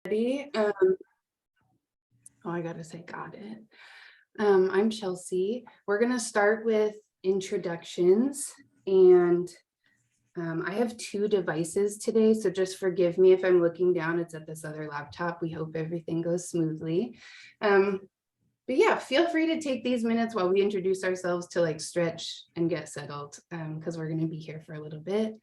I gotta say got it. I'm Chelsea. We're gonna start with introductions, and I have two devices today, so just forgive me if I'm looking down. It's at this other laptop. We hope everything goes smoothly. But yeah, feel free to take these minutes while we introduce ourselves to like stretch and get settled, because we're gonna be here for a little bit.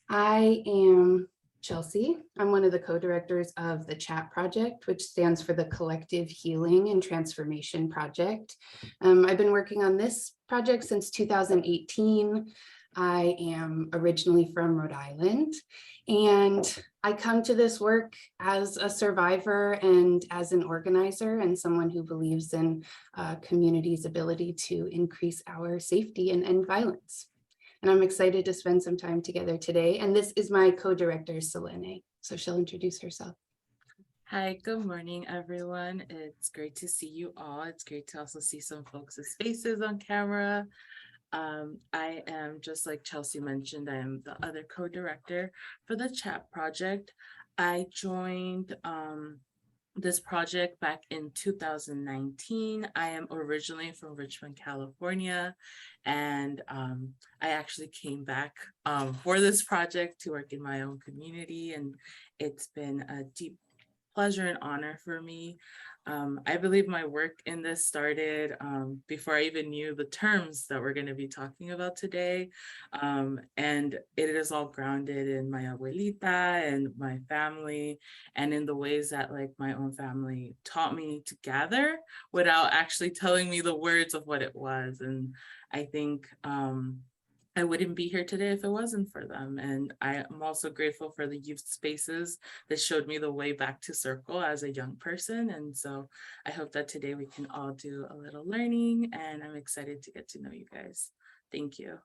I am Chelsea. I'm one of the co-directors of the CHAT project, which stands for the Collective Healing and Transformation Project. I've been working on this project since 2018. I am originally from Rhode Island, and I come to this work as a survivor and as an organizer and someone who believes in community's ability to increase our safety and end violence. And I'm excited to spend some time together today. And this is my co-director, Selene. So she'll introduce herself. Hi, good morning, everyone. It's great to see you all. It's great to also see some folks' faces on camera. I am, just like Chelsea mentioned, I am the other co-director for the CHAT project. I joined this project back in 2019. I am originally from Richmond, California, and I actually came back for this project to work in my own community, and it's been a deep pleasure and honor for me. I believe my work in this started before I even knew the terms that we're going to be talking about today. And it is all grounded in my abuelita and my family, and in the ways that like my own family taught me to gather without actually telling me the words of what it was. And I think I wouldn't be here today if it wasn't for them. And I am also grateful for the youth spaces that showed me the way back to Circle as a young person. And so I hope that today we can all do a little learning, and I'm excited to get to know you guys. Thank you.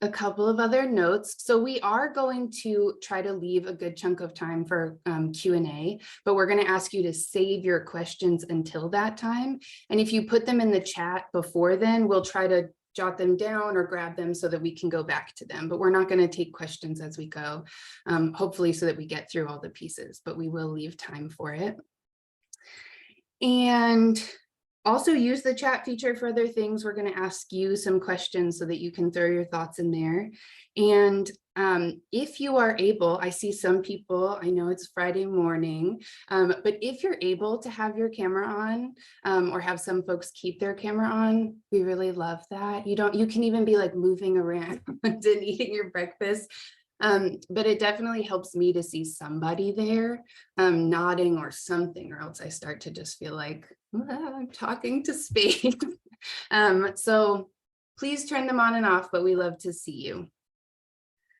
A couple of other notes. So we are going to try to leave a good chunk of time for Q&A, but we're going to ask you to save your questions until that time. And if you put them in the chat before then, we'll try to jot them down or grab them so that we can go back to them. But we're not going to take questions as we go, hopefully so that we get through all the pieces, but we will leave time for it. And also use the chat feature for other things. We're going to ask you some questions so that you can throw your thoughts in there. And if you are able, I see some people, I know it's Friday morning, but if you're able to have your camera on, or have some folks keep their camera on, we really love that. You can even be like moving around and eating your breakfast. But it definitely helps me to see somebody there nodding or something, or else I start to just feel like I'm talking to space. So please turn them on and off, but we love to see you.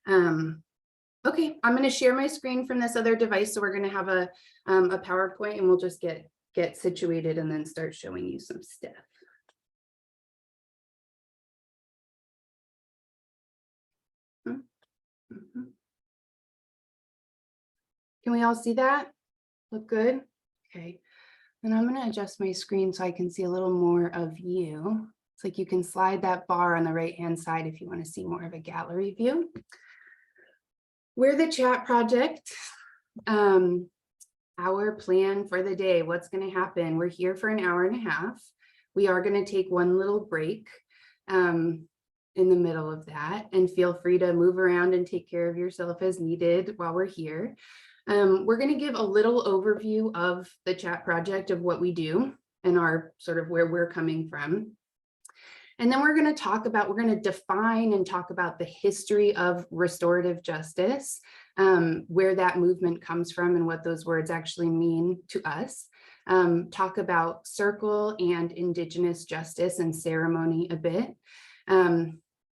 Okay, I'm going to share my screen from this other device. So we're going to have a PowerPoint, and we'll just get situated and then start showing you some stuff. Can we all see that? Look good? Okay. And I'm going to adjust my screen so I can see a little more of you. It's like you can slide that bar on the right-hand side if you want to see more of a gallery view. We're the CHAT project. Our plan for the day, what's going to happen? We're here for an hour and a half. We are going to take one little break in the middle of that, and feel free to move around and take care of yourself as needed while we're here. We're going to give a little overview of the CHAT project, of what we do and our sort of where we're coming from. And then we're going to define and talk about the history of restorative justice, where that movement comes from and what those words actually mean to us. Talk about Circle and Indigenous justice and ceremony a bit.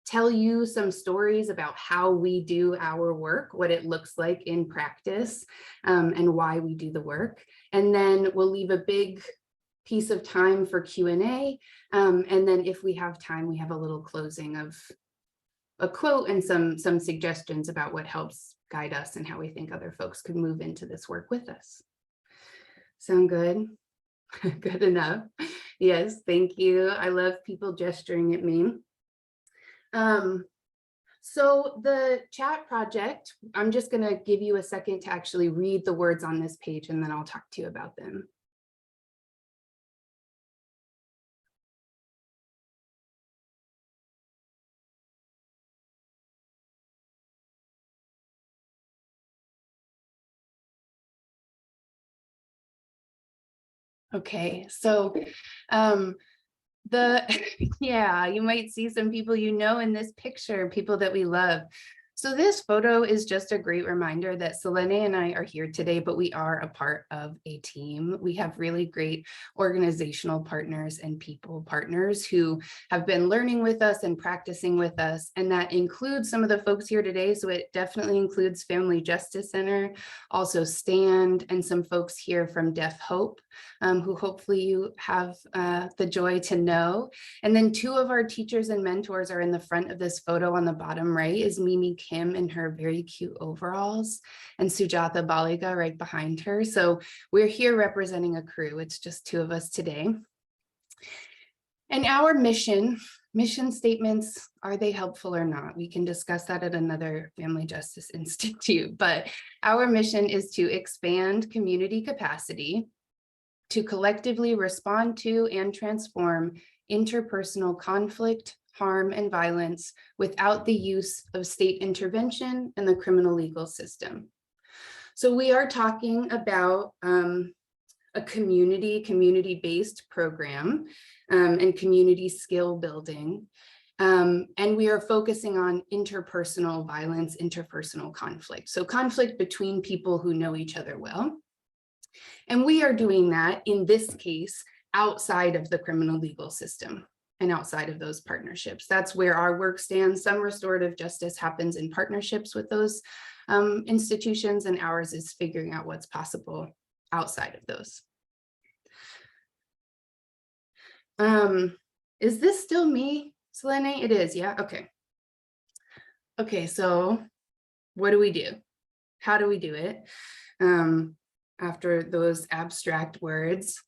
Tell you some stories about how we do our work, what it looks like in practice, and why we do the work. And then we'll leave a big piece of time for Q&A. And then if we have time, we have a little closing of a quote and some suggestions about what helps guide us and how we think other folks could move into this work with us. Sound good? Good enough. Yes, thank you. I love people gesturing at me. So the chat project, I'm just going to give you a second to actually read the words on this page, and then I'll talk to you about them. Okay, so yeah, you might see some people you know in this picture, people that we love. So this photo is just a great reminder that Selene and I are here today, but we are a part of a team. We have really great organizational partners and people partners who have been learning with us and practicing with us. And that includes some of the folks here today. So it definitely includes Family Justice Center, also STAND, and some folks here from Deaf Hope, who hopefully you have the joy to know. And then two of our teachers and mentors are in the front of this photo. On the bottom right is Mimi Kim in her very cute overalls, and Sujatha Baliga right behind her. So we're here representing a crew. It's just two of us today. And our mission statements, are they helpful or not? We can discuss that at another Family Justice Institute, but our mission is to expand community capacity to collectively respond to and transform interpersonal conflict, harm, and violence without the use of state intervention and the criminal legal system. So we are talking about a community-based program and community skill building. And we are focusing on interpersonal violence, interpersonal conflict. So conflict between people who know each other well. And we are doing that, in this case, outside of the criminal legal system and outside of those partnerships. That's where our work stands. Some restorative justice happens in partnerships with those institutions, and ours is figuring out what's possible outside of those. Is this still me, Selene? It is, yeah, okay. Okay, so what do we do? How do we do it? After those abstract words.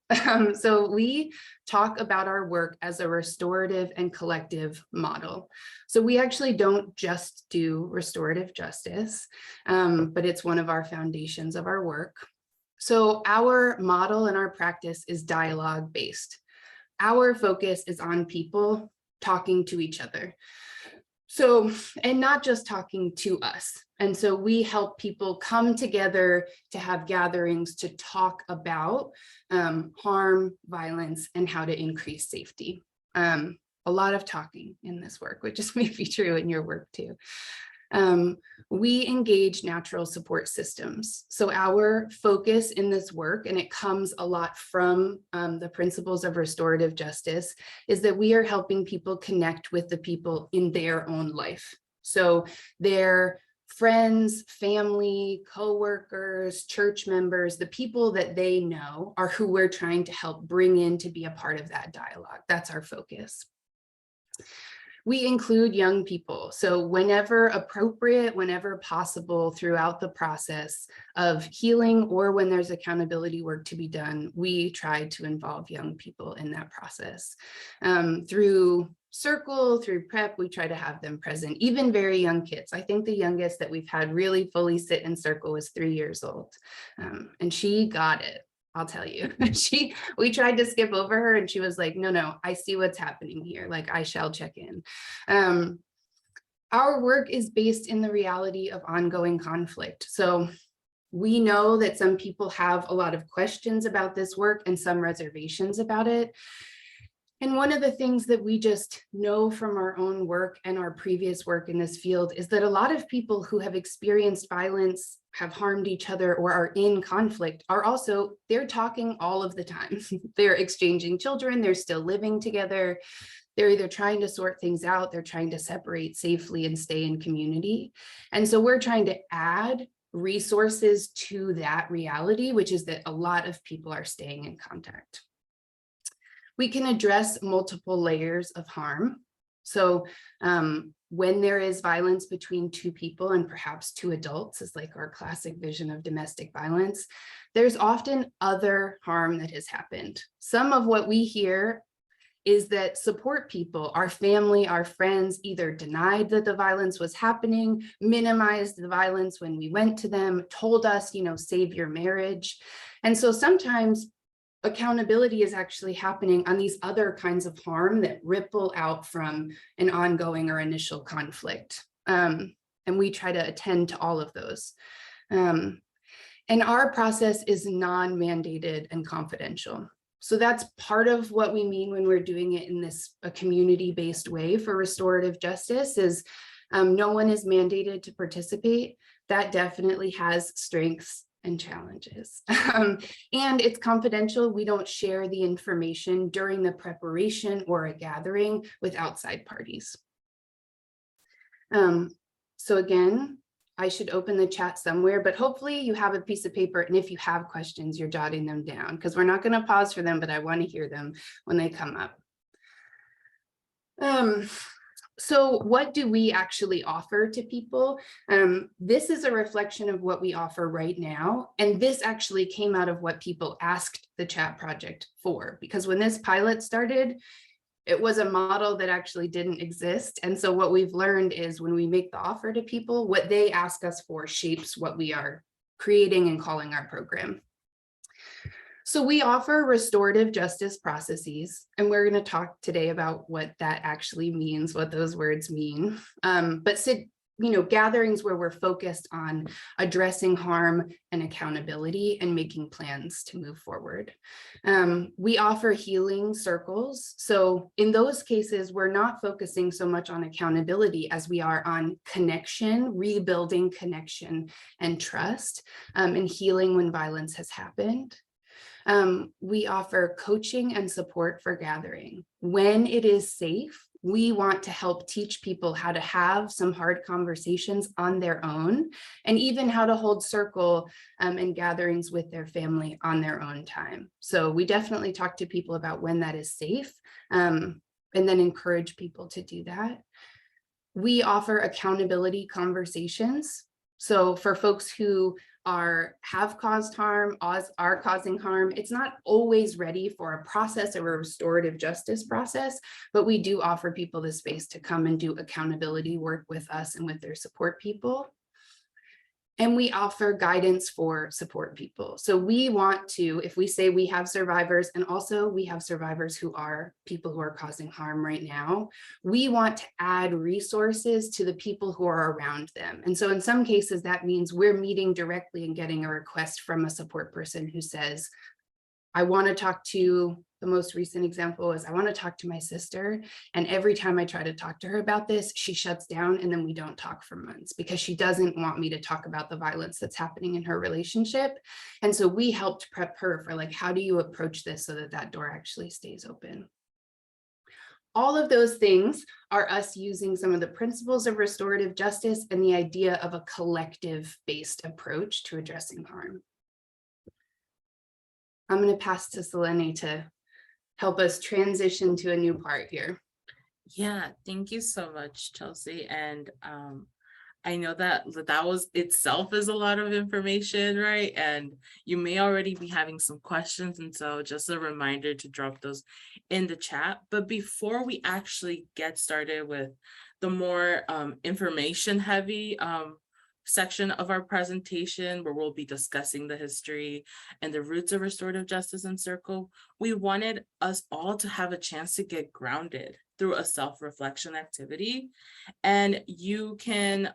So we talk about our work as a restorative and collective model. So we actually don't just do restorative justice, but it's one of our foundations of our work. So our model and our practice is dialogue based. Our focus is on people talking to each other. So, and not just talking to us. And so we help people come together to have gatherings to talk about harm, violence, and how to increase safety. A lot of talking in this work, which is maybe true in your work too. We engage natural support systems. So our focus in this work, and it comes a lot from the principles of restorative justice, is that we are helping people connect with the people in their own life. So their friends, family, co-workers, church members, the people that they know are who we're trying to help bring in to be a part of that dialogue. That's our focus. We include young people. So whenever appropriate, whenever possible throughout the process of healing, or when there's accountability work to be done, we try to involve young people in that process. Through circle, through prep, we try to have them present, even very young kids. I think the youngest that we've had really fully sit in circle was 3 years old. And she got it. I'll tell you, we tried to skip over her and she was like, no, I see what's happening here. Like, I shall check in. Our work is based in the reality of ongoing conflict. So we know that some people have a lot of questions about this work and some reservations about it. And one of the things that we just know from our own work and our previous work in this field is that a lot of people who have experienced violence, have harmed each other, or are in conflict are also, they're talking all of the time. They're exchanging children, they're still living together. They're either trying to sort things out, they're trying to separate safely and stay in community. And so we're trying to add resources to that reality, which is that a lot of people are staying in contact. We can address multiple layers of harm. So when there is violence between two people, and perhaps two adults is like our classic vision of domestic violence, there's often other harm that has happened. Some of what we hear is that support people, our family, our friends, either denied that the violence was happening, minimized the violence when we went to them, told us, save your marriage. And so sometimes accountability is actually happening on these other kinds of harm that ripple out from an ongoing or initial conflict. And we try to attend to all of those. And our process is non-mandated and confidential. So that's part of what we mean when we're doing it in this a community-based way for restorative justice is no one is mandated to participate. That definitely has strengths and challenges. And it's confidential. We don't share the information during the preparation or a gathering with outside parties. So again, I should open the chat somewhere, but hopefully you have a piece of paper. And if you have questions, you're jotting them down because we're not going to pause for them, but I want to hear them when they come up. So what do we actually offer to people? This is a reflection of what we offer right now. And this actually came out of what people asked the chat project for, because when this pilot started, it was a model that actually didn't exist. And so what we've learned is when we make the offer to people, what they ask us for shapes what we are creating and calling our program. So we offer restorative justice processes, and we're going to talk today about what that actually means, what those words mean. But gatherings where we're focused on addressing harm and accountability and making plans to move forward. We offer healing circles. So in those cases, we're not focusing so much on accountability as we are on connection, rebuilding connection and trust, and healing when violence has happened. We offer coaching and support for gathering. When it is safe, we want to help teach people how to have some hard conversations on their own, and even how to hold circle and gatherings with their family on their own time. So we definitely talk to people about when that is safe, and then encourage people to do that. We offer accountability conversations. So for folks who have caused harm, are causing harm, it's not always ready for a process or a restorative justice process, but we do offer people the space to come and do accountability work with us and with their support people. And we offer guidance for support people. So we want to, if we say we have survivors, and also we have survivors who are people who are causing harm right now, we want to add resources to the people who are around them. And so in some cases, that means we're meeting directly and getting a request from a support person who says, I want to talk to, the most recent example is I want to talk to my sister. And every time I try to talk to her about this, she shuts down and then we don't talk for months because she doesn't want me to talk about the violence that's happening in her relationship. And so we helped prep her for how do you approach this so that that door actually stays open. All of those things are us using some of the principles of restorative justice and the idea of a collective-based approach to addressing harm. I'm going to pass to Selene to help us transition to a new part here. Yeah, thank you so much, Chelsea. And I know that was itself is a lot of information, right? And you may already be having some questions. And so just a reminder to drop those in the chat. But before we actually get started with the more information heavy section of our presentation, where we'll be discussing the history and the roots of restorative justice in Circle, we wanted us all to have a chance to get grounded through a self-reflection activity. And you can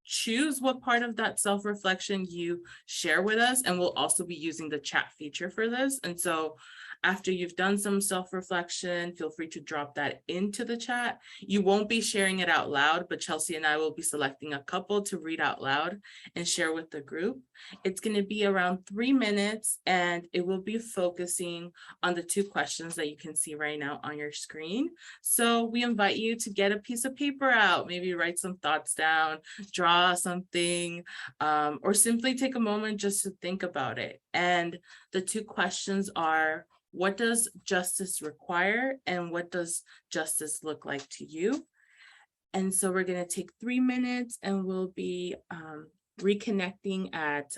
choose what part of that self-reflection you share with us, and we'll also be using the chat feature for this. And so after you've done some self-reflection, feel free to drop that into the chat. You won't be sharing it out loud, but Chelsea and I will be selecting a couple to read out loud and share with the group. It's going to be around 3 minutes, and it will be focusing on the 2 questions that you can see right now on your screen. So we invite you to get a piece of paper out, maybe write some thoughts down, draw something, or simply take a moment just to think about it. And the 2 questions are, what does justice require, and what does justice look like to you? And so we're going to take 3 minutes, and we'll be reconnecting at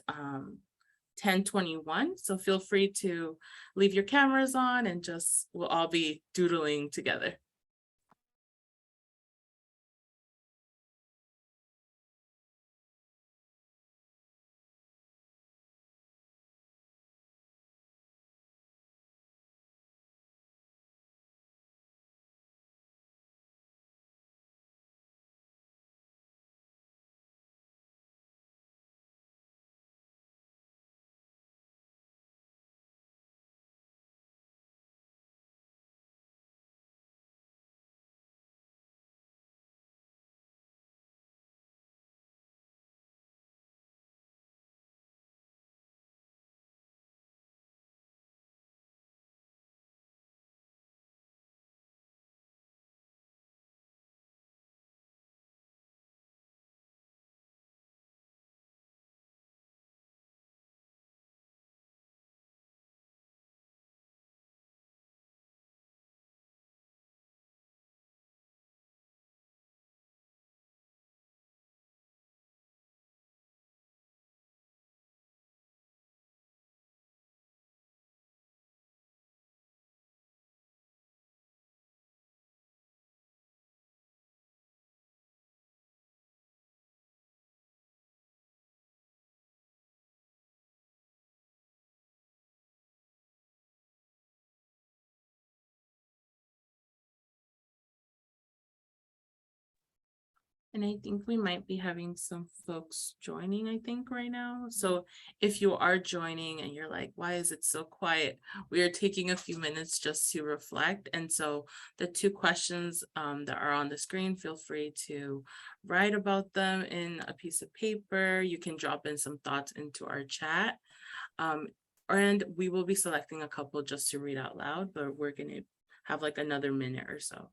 10:21. So feel free to leave your cameras on and just we'll all be doodling together. And I think we might be having some folks joining, I think, right now. So if you are joining and you're like, why is it so quiet? We are taking a few minutes just to reflect. And so the 2 questions that are on the screen, feel free to write about them in a piece of paper. You can drop in some thoughts into our chat. And we will be selecting a couple just to read out loud, but we're going to have like another minute or so.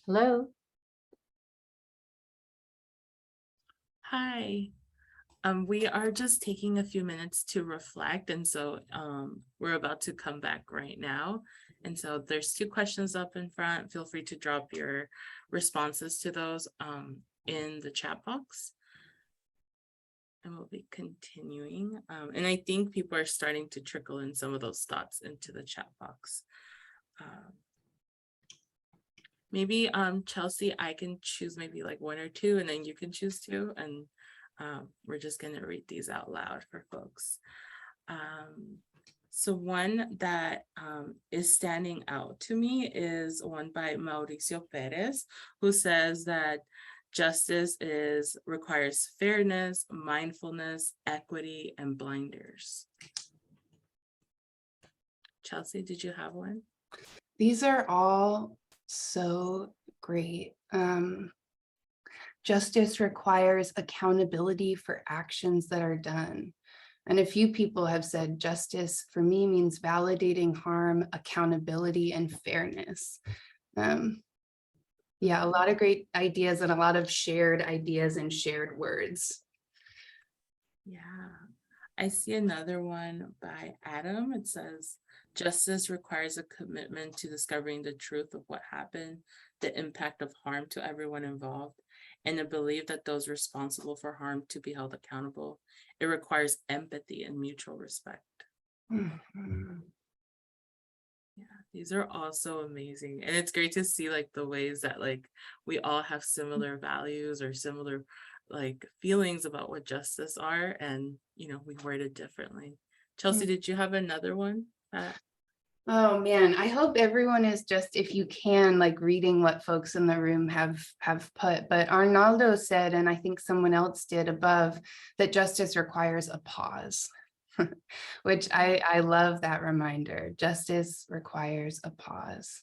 Hello. Hi. We are just taking a few minutes to reflect, and so we're about to come back right now. And so there's 2 questions up in front. Feel free to drop your responses to those in the chat box. And we'll be continuing. And I think people are starting to trickle in some of those thoughts into the chat box. Maybe Chelsea, I can choose maybe like 1 or 2, and then you can choose 2, and we're just going to read these out loud for folks. So one that is standing out to me is one by Mauricio Perez, who says that justice requires fairness, mindfulness, equity, and blinders. Chelsea, did you have one? These are all so great. Justice requires accountability for actions that are done. And a few people have said justice for me means validating harm, accountability, and fairness. Yeah, a lot of great ideas and a lot of shared ideas and shared words. Yeah, I see another one by Adam. It says, justice requires a commitment to discovering the truth of what happened, the impact of harm to everyone involved, and a belief that those responsible for harm to be held accountable. It requires empathy and mutual respect. Mhm. Yeah, these are also amazing. And it's great to see like the ways that like we all have similar values or similar like feelings about what justice are, and we word it differently. Chelsea, did you have another one? Oh man, I hope everyone is just, if you can, like reading what folks in the room have put. But Arnaldo said, and I think someone else did above, that justice requires a pause, which I love that reminder. Justice requires a pause.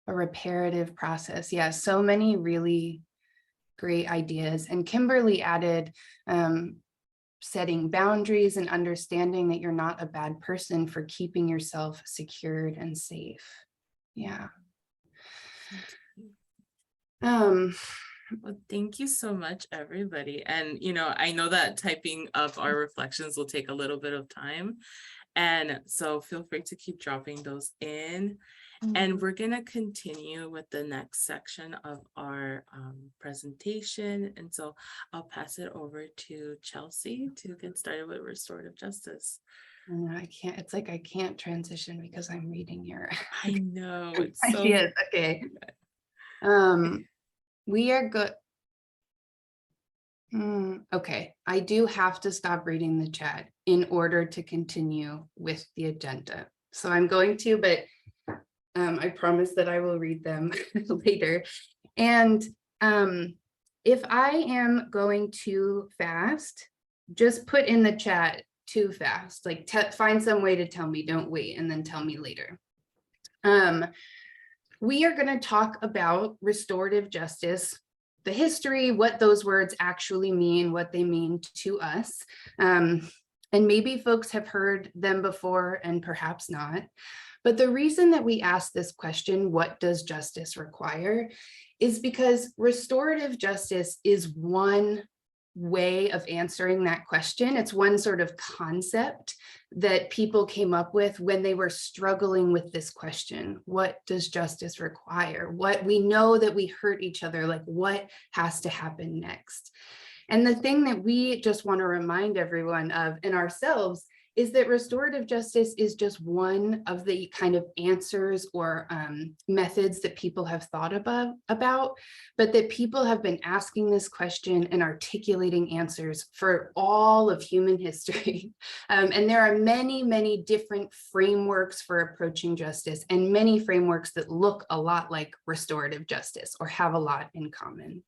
A reparative process. Yeah, so many really great ideas. And Kimberly added setting boundaries and understanding that you're not a bad person for keeping yourself secured and safe. Yeah. Well, thank you so much, everybody. And, I know that typing up our reflections will take a little bit of time. And so feel free to keep dropping those in. And we're going to continue with the next section of our presentation. And so I'll pass it over to Chelsea to get started with restorative justice. I can't, it's like I can't transition because I'm reading your I know, it's so ideas. Okay. We are good. Okay, I do have to stop reading the chat in order to continue with the agenda. So I'm going to, but I promise that I will read them later. And if I am going too fast, just put in the chat too fast, like find some way to tell me, don't wait, and then tell me later. We are going to talk about restorative justice, the history, what those words actually mean, what they mean to us. And maybe folks have heard them before and perhaps not. But the reason that we ask this question, what does justice require, is because restorative justice is one way of answering that question. It's one sort of concept that people came up with when they were struggling with this question. What does justice require? What we know that we hurt each other, like what has to happen next? And the thing that we just want to remind everyone of and ourselves is that restorative justice is just one of the kind of answers or methods that people have thought about, but that people have been asking this question and articulating answers for all of human history. And there are many, many different frameworks for approaching justice and many frameworks that look a lot like restorative justice or have a lot in common.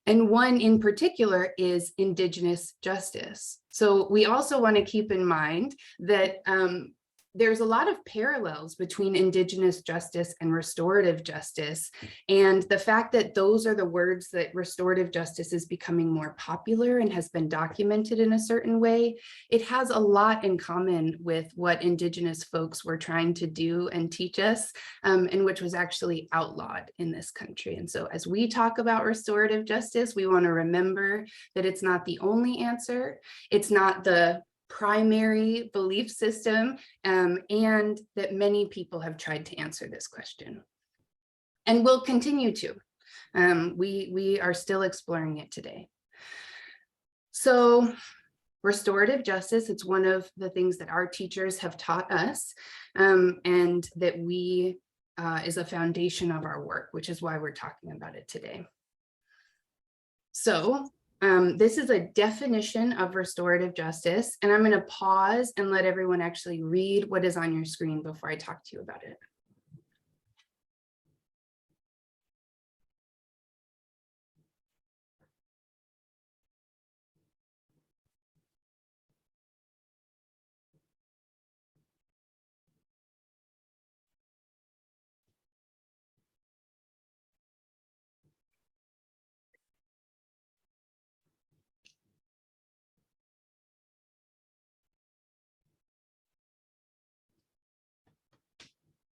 And one in particular is Indigenous justice. So we also want to keep in mind that there's a lot of parallels between Indigenous justice and restorative justice. And the fact that those are the words that restorative justice is becoming more popular and has been documented in a certain way, it has a lot in common with what Indigenous folks were trying to do and teach us, and which was actually outlawed in this country. And so as we talk about restorative justice, we want to remember that it's not the only answer. It's not the primary belief system, and that many people have tried to answer this question and will continue to. We are still exploring it today. So restorative justice, it's one of the things that our teachers have taught us, and that we is a foundation of our work, which is why we're talking about it today. So this is a definition of restorative justice, and I'm going to pause and let everyone actually read what is on your screen before I talk to you about it.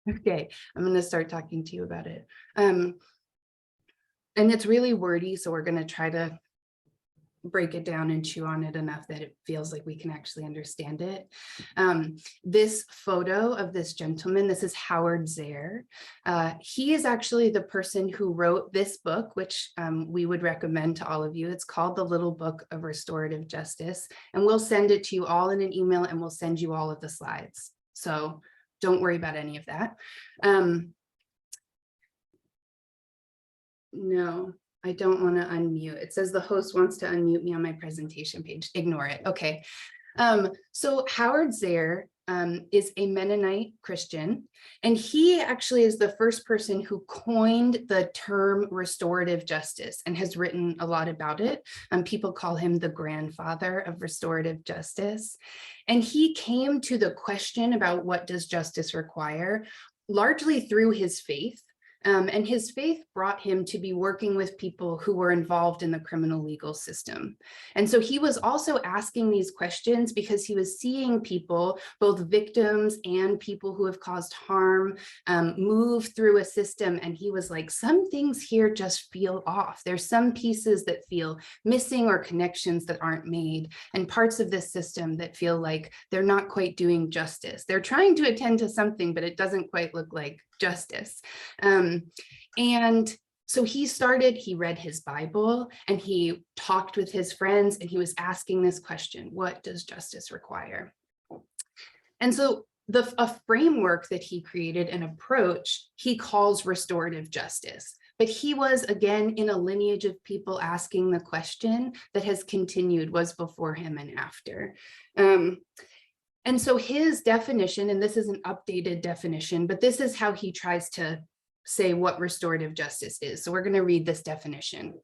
Okay, I'm going to start talking to you about it. And it's really wordy, so we're going to try to break it down and chew on it enough that it feels like we can actually understand it. This photo of this gentleman, this is Howard Zehr. He is actually the person who wrote this book, which we would recommend to all of you. It's called The Little Book of Restorative Justice, and we'll send it to you all in an email, and we'll send you all of the slides. So don't worry about any of that. No, I don't want to unmute. It says the host wants to unmute me on my presentation page. Ignore it. Okay. So Howard Zehr is a Mennonite Christian, and he actually is the first person who coined the term restorative justice and has written a lot about it. People call him the grandfather of restorative justice. And he came to the question about what does justice require largely through his faith. And his faith brought him to be working with people who were involved in the criminal legal system. And so he was also asking these questions because he was seeing people, both victims and people who have caused harm, move through a system. And he was like, some things here just feel off. There's some pieces that feel missing or connections that aren't made, and parts of this system that feel like they're not quite doing justice. They're trying to attend to something, but it doesn't quite look like justice. And so he read his Bible and he talked with his friends, and he was asking this question: what does justice require? And so a framework that he created, an approach, he calls restorative justice. But he was, again, in a lineage of people asking the question that has continued, was before him and after. And so his definition, and this is an updated definition, but this is how he tries to say what restorative justice is. So we're going to read this definition.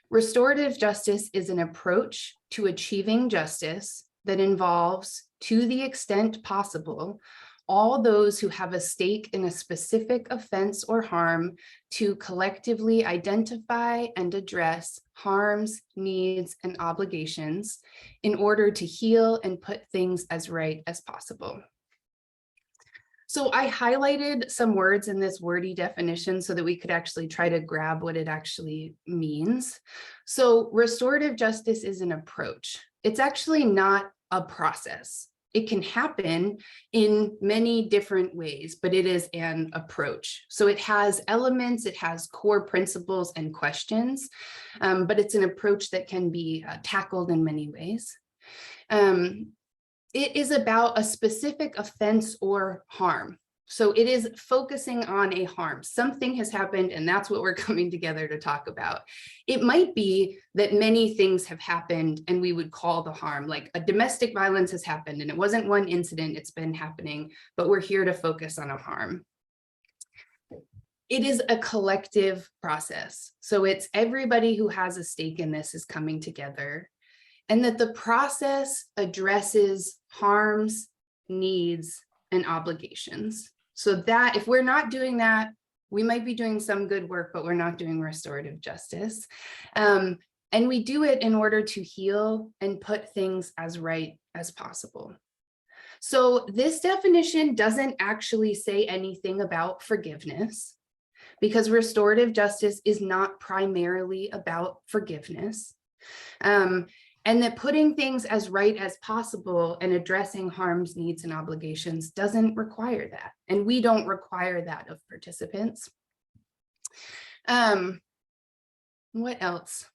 Restorative justice is an approach to achieving justice that involves, to the extent possible, all those who have a stake in a specific offense or harm to collectively identify and address harms, needs, and obligations in order to heal and put things as right as possible. So I highlighted some words in this wordy definition so that we could actually try to grab what it actually means. So restorative justice is an approach. It's actually not a process. It can happen in many different ways, but it is an approach. So it has elements, it has core principles and questions, but it's an approach that can be tackled in many ways. It is about a specific offense or harm. So it is focusing on a harm. Something has happened, and that's what we're coming together to talk about. It might be that many things have happened and we would call the harm, like a domestic violence has happened and it wasn't one incident, it's been happening, but we're here to focus on a harm. It is a collective process. So it's everybody who has a stake in this is coming together, and that the process addresses harms, needs, and obligations. So that if we're not doing that, we might be doing some good work, but we're not doing restorative justice. And we do it in order to heal and put things as right as possible. So this definition doesn't actually say anything about forgiveness, because restorative justice is not primarily about forgiveness. And that putting things as right as possible and addressing harms, needs, and obligations doesn't require that. And we don't require that of participants. What else?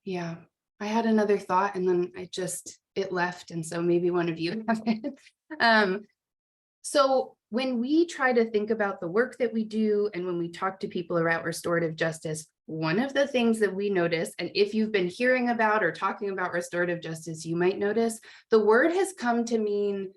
Yeah, I had another thought and then it left. And so maybe one of you have it. So when we try to think about the work that we do, and when we talk to people about restorative justice, one of the things that we notice, and if you've been hearing about or talking about restorative justice, you might notice the word has come to mean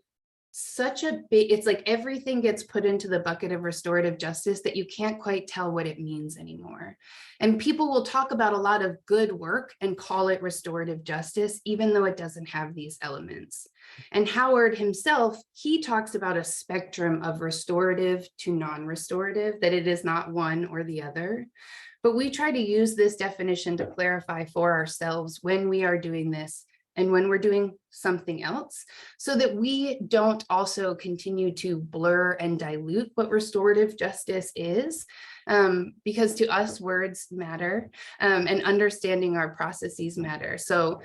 such a big, it's like everything gets put into the bucket of restorative justice that you can't quite tell what it means anymore. And people will talk about a lot of good work and call it restorative justice, even though it doesn't have these elements. And Howard himself, he talks about a spectrum of restorative to non-restorative, that it is not one or the other. But we try to use this definition to clarify for ourselves when we are doing this and when we're doing something else, so that we don't also continue to blur and dilute what restorative justice is, because to us words matter, and understanding our processes matter. So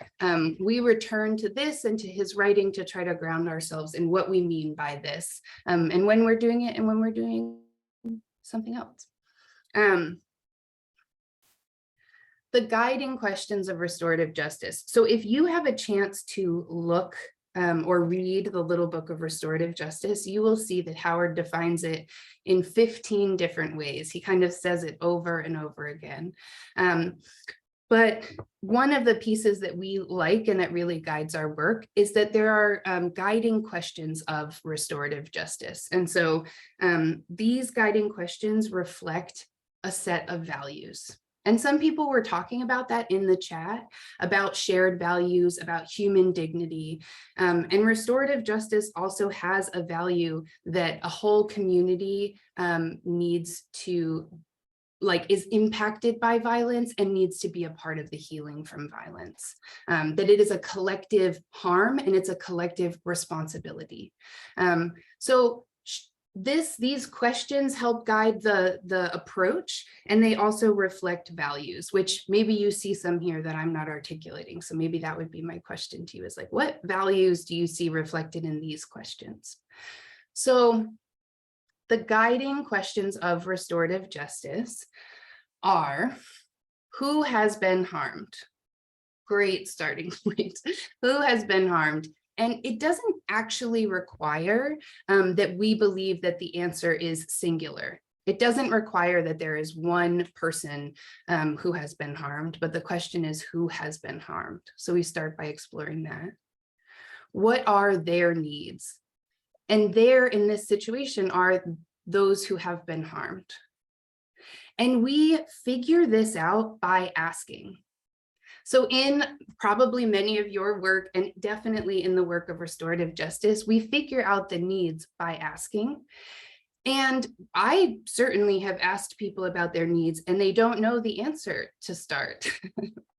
we return to this and to his writing to try to ground ourselves in what we mean by this, and when we're doing it and when we're doing something else. The guiding questions of restorative justice. So if you have a chance to look or read the little book of restorative justice, you will see that Howard defines it in 15 different ways. He kind of says it over and over again. But one of the pieces that we like and that really guides our work is that there are guiding questions of restorative justice. And so these guiding questions reflect a set of values. And some people were talking about that in the chat, about shared values, about human dignity. And restorative justice also has a value that a whole community needs to, is impacted by violence and needs to be a part of the healing from violence. That it is a collective harm and it's a collective responsibility. So these questions help guide the approach, and they also reflect values, which maybe you see some here that I'm not articulating. So maybe that would be my question to you, is like, what values do you see reflected in these questions? So the guiding questions of restorative justice are: who has been harmed? Great starting point. Who has been harmed? And it doesn't actually require that we believe that the answer is singular. It doesn't require that there is one person who has been harmed, but the question is, who has been harmed? So we start by exploring that. What are their needs? And there in this situation are those who have been harmed. And we figure this out by asking. So in probably many of your work, and definitely in the work of restorative justice, we figure out the needs by asking. And I certainly have asked people about their needs and they don't know the answer to start.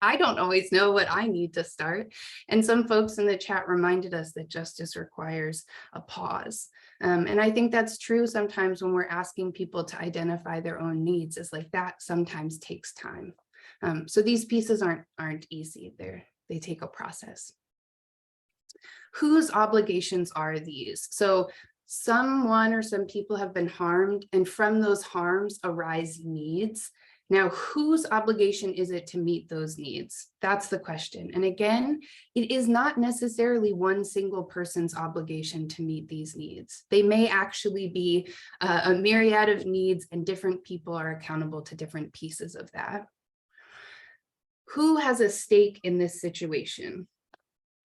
I don't always know what I need to start. And some folks in the chat reminded us that justice requires a pause. And I think that's true sometimes when we're asking people to identify their own needs. It's like that sometimes takes time. So these pieces aren't easy. They take a process. Whose obligations are these? So someone or some people have been harmed, and from those harms arise needs. Now, whose obligation is it to meet those needs? That's the question. And again, it is not necessarily one single person's obligation to meet these needs. They may actually be a myriad of needs, and different people are accountable to different pieces of that. Who has a stake in this situation?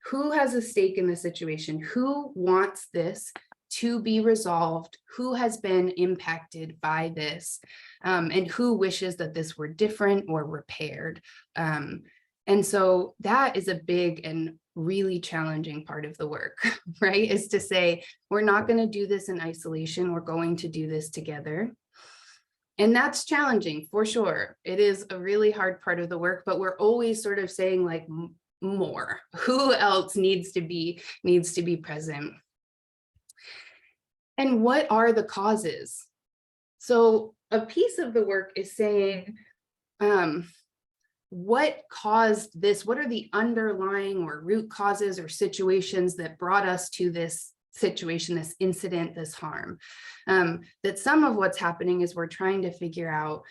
Who has a stake in this situation? Who wants this to be resolved? Who has been impacted by this? And who wishes that this were different or repaired? And so that is a big and really challenging part of the work, right? Is to say, we're not going to do this in isolation. We're going to do this together. And that's challenging for sure. It is a really hard part of the work, but we're always sort of saying like more. Who else needs to be present? And what are the causes? So a piece of the work is saying, what caused this? What are the underlying or root causes or situations that brought us to this situation, this incident, this harm? That some of what's happening is we're trying to figure out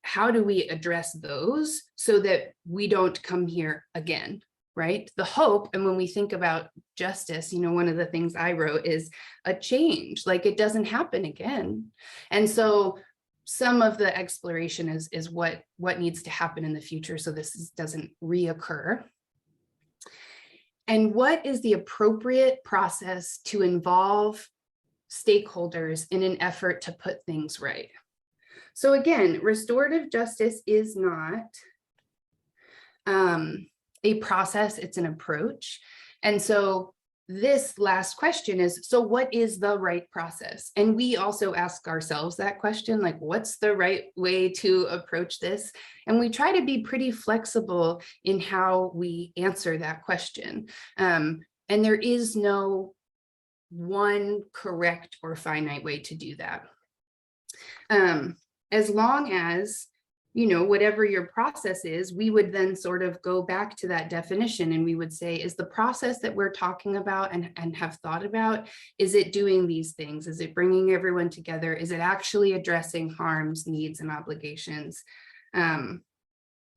how do we address those so that we don't come here again, right? The hope, and when we think about justice, one of the things I wrote is a change, like it doesn't happen again. And so some of the exploration is what needs to happen in the future so this doesn't reoccur. And what is the appropriate process to involve stakeholders in an effort to put things right? So again, restorative justice is not a process, it's an approach. And so this last question is, so what is the right process? And we also ask ourselves that question, like, what's the right way to approach this? And we try to be pretty flexible in how we answer that question. And there is no one correct or finite way to do that. As long as whatever your process is, we would then sort of go back to that definition and we would say, is the process that we're talking about and have thought about, is it doing these things? Is it bringing everyone together? Is it actually addressing harms, needs, and obligations? And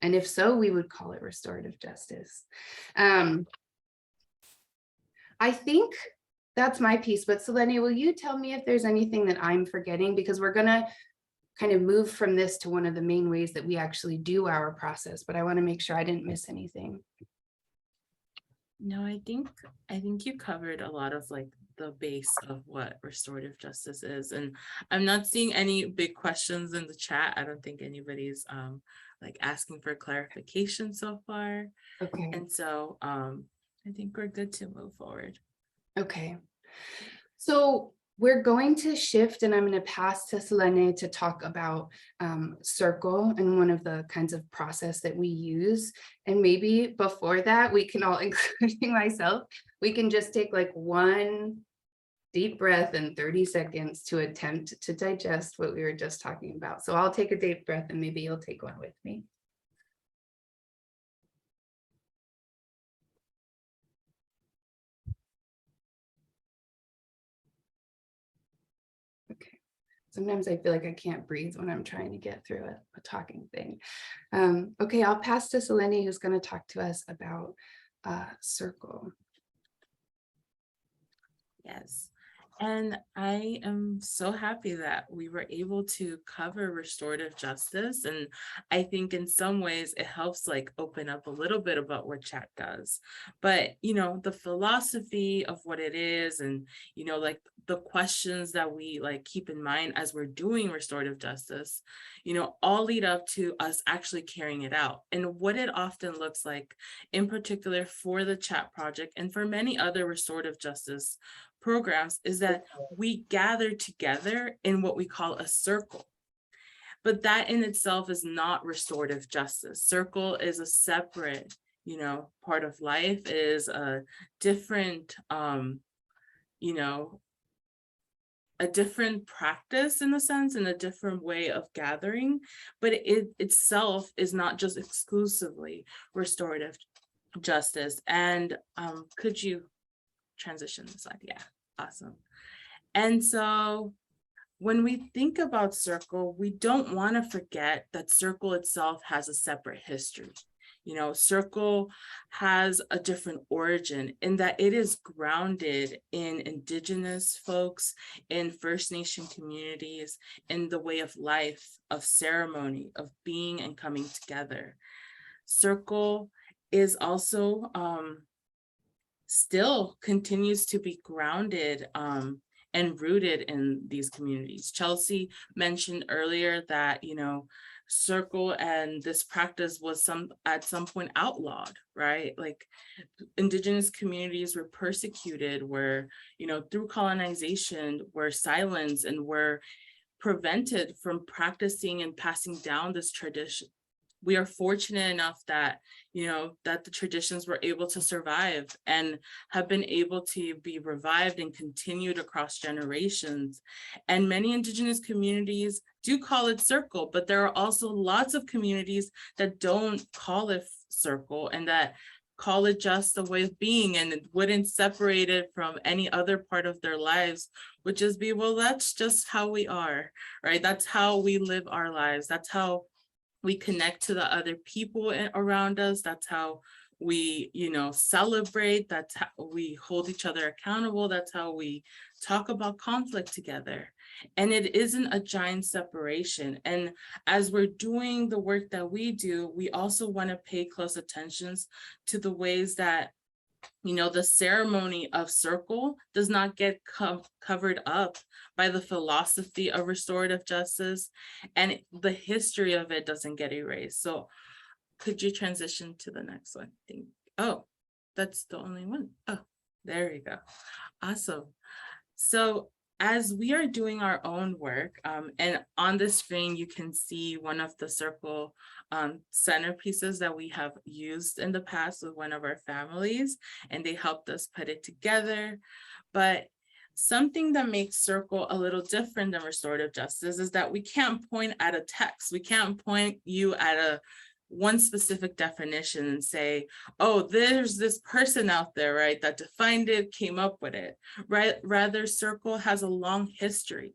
if so, we would call it restorative justice. I think that's my piece, but Selene, will you tell me if there's anything that I'm forgetting? Because we're gonna kind of move from this to one of the main ways that we actually do our process, but I want to make sure I didn't miss anything. No, I think you covered a lot of like the base of what restorative justice is, and I'm not seeing any big questions in the chat. I don't think anybody's like asking for clarification so far. Okay. And so I think we're good to move forward. Okay. So we're going to shift, and I'm going to pass to Selene to talk about circle and one of the kinds of process that we use. And maybe before that, we can all, including myself, we can just take like one deep breath in 30 seconds to attempt to digest what we were just talking about. So I'll take a deep breath and maybe you'll take one with me. Okay. Sometimes I feel like I can't breathe when I'm trying to get through a talking thing. Okay, I'll pass to Selene, who's going to talk to us about circle. Yes. And I am so happy that we were able to cover restorative justice. And I think in some ways it helps like open up a little bit about what chat does. But, you know, the philosophy of what it is and, you know, like the questions that we like keep in mind as we're doing restorative justice, you know, all lead up to us actually carrying it out. And what it often looks like, in particular for the chat project and for many other restorative justice programs, is that we gather together in what we call a circle. But that in itself is not restorative justice. Circle is a separate, you know, part of life, is a different, you know, a different practice in a sense, and a different way of gathering, but it itself is not just exclusively restorative justice. And could you transition the slide? Yeah, awesome. And so when we think about circle, we don't want to forget that circle itself has a separate history. You know, circle has a different origin in that it is grounded in Indigenous folks, in First Nation communities, in the way of life, of ceremony, of being and coming together. Circle is also still continues to be grounded and rooted in these communities. Chelsea mentioned earlier that, you know, circle and this practice was at some point outlawed, right? Like Indigenous communities were persecuted, were, you know, through colonization, were silenced and were prevented from practicing and passing down this tradition. We are fortunate enough that, you know, that the traditions were able to survive and have been able to be revived and continued across generations. And many Indigenous communities do call it circle, but there are also lots of communities that don't call it circle and that call it just a way of being and wouldn't separate it from any other part of their lives, would just be, well, that's just how we are, right? That's how we live our lives. That's how we connect to the other people around us. That's how we, you know, celebrate. That's how we hold each other accountable. That's how we talk about conflict together. And it isn't a giant separation. And as we're doing the work that we do, we also want to pay close attention to the ways that, you know, the ceremony of circle does not get covered up by the philosophy of restorative justice, and the history of it doesn't get erased. So could you transition to the next one? Oh, that's the only one. Oh, there we go. Awesome. So as we are doing our own work, and on the screen, you can see one of the circle centerpieces that we have used in the past with one of our families, and they helped us put it together. But something that makes circle a little different than restorative justice is that we can't point at a text. We can't point you at one specific definition and say, oh, there's this person out there, right, that defined it, came up with it, right? Rather, circle has a long history.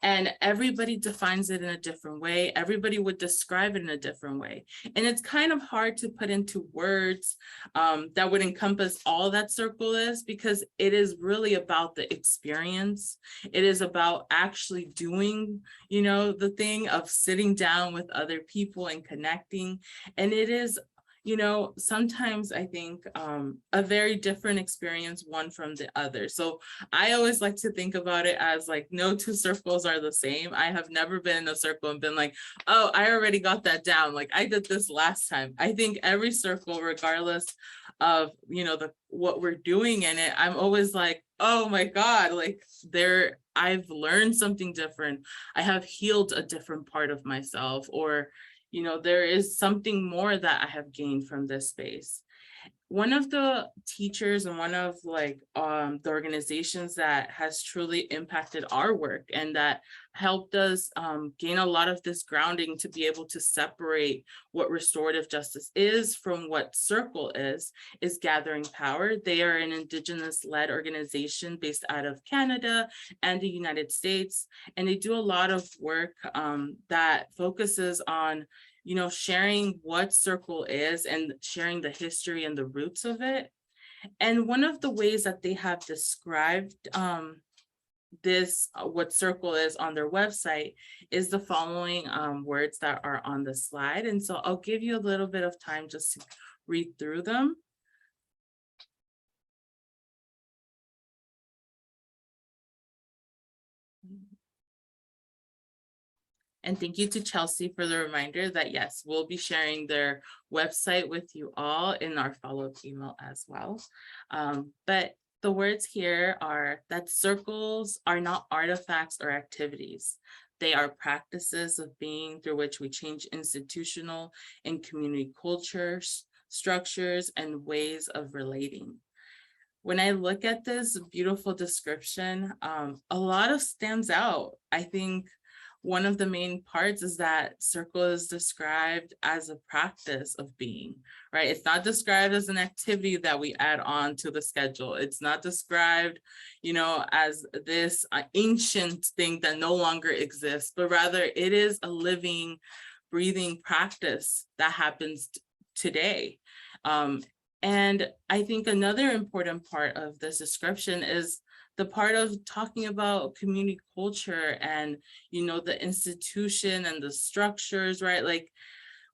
And everybody defines it in a different way. Everybody would describe it in a different way. And it's kind of hard to put into words that would encompass all that circle is, because it is really about the experience. It is about actually doing, you know, the thing of sitting down with other people and connecting. And it is, you know, sometimes I think a very different experience one from the other. So I always like to think about it as like no two circles are the same. I have never been in a circle and been like, oh, I already got that down. Like I did this last time. I think every circle, regardless of, you know, what we're doing in it, I'm always like, oh my God, like I've learned something different. I have healed a different part of myself, or you know, there is something more that I have gained from this space. One of the teachers and one of like the organizations that has truly impacted our work and that helped us gain a lot of this grounding to be able to separate what restorative justice is from what Circle is Gathering Power. They are an Indigenous led organization based out of Canada and the United States, and they do a lot of work that focuses on, you know, sharing what Circle is and sharing the history and the roots of it. And one of the ways that they have described what Circle is on their website is the following words that are on the slide. And so I'll give you a little bit of time just to read through them. And thank you to Chelsea for the reminder that yes, we'll be sharing their website with you all in our follow-up email as well. But the words here are that circles are not artifacts or activities. They are practices of being through which we change institutional and community cultures, structures, and ways of relating. When I look at this beautiful description, a lot of stands out. I think one of the main parts is that Circle is described as a practice of being, right? It's not described as an activity that we add on to the schedule. It's not described, you know, as this ancient thing that no longer exists, but rather it is a living, breathing practice that happens today. And I think another important part of this description is the part of talking about community culture and, you know, the institution and the structures, right? Like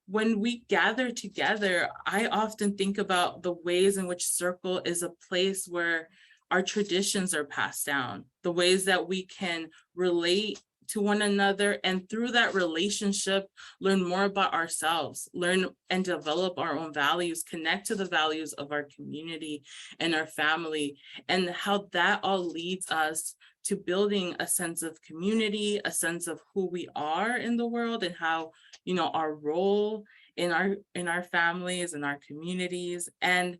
when we gather together, I often think about the ways in which Circle is a place where our traditions are passed down, the ways that we can relate to one another, and through that relationship, learn more about ourselves, learn and develop our own values, connect to the values of our community and our family, and how that all leads us to building a sense of community, a sense of who we are in the world, and how, you know, our role in our families and our communities. And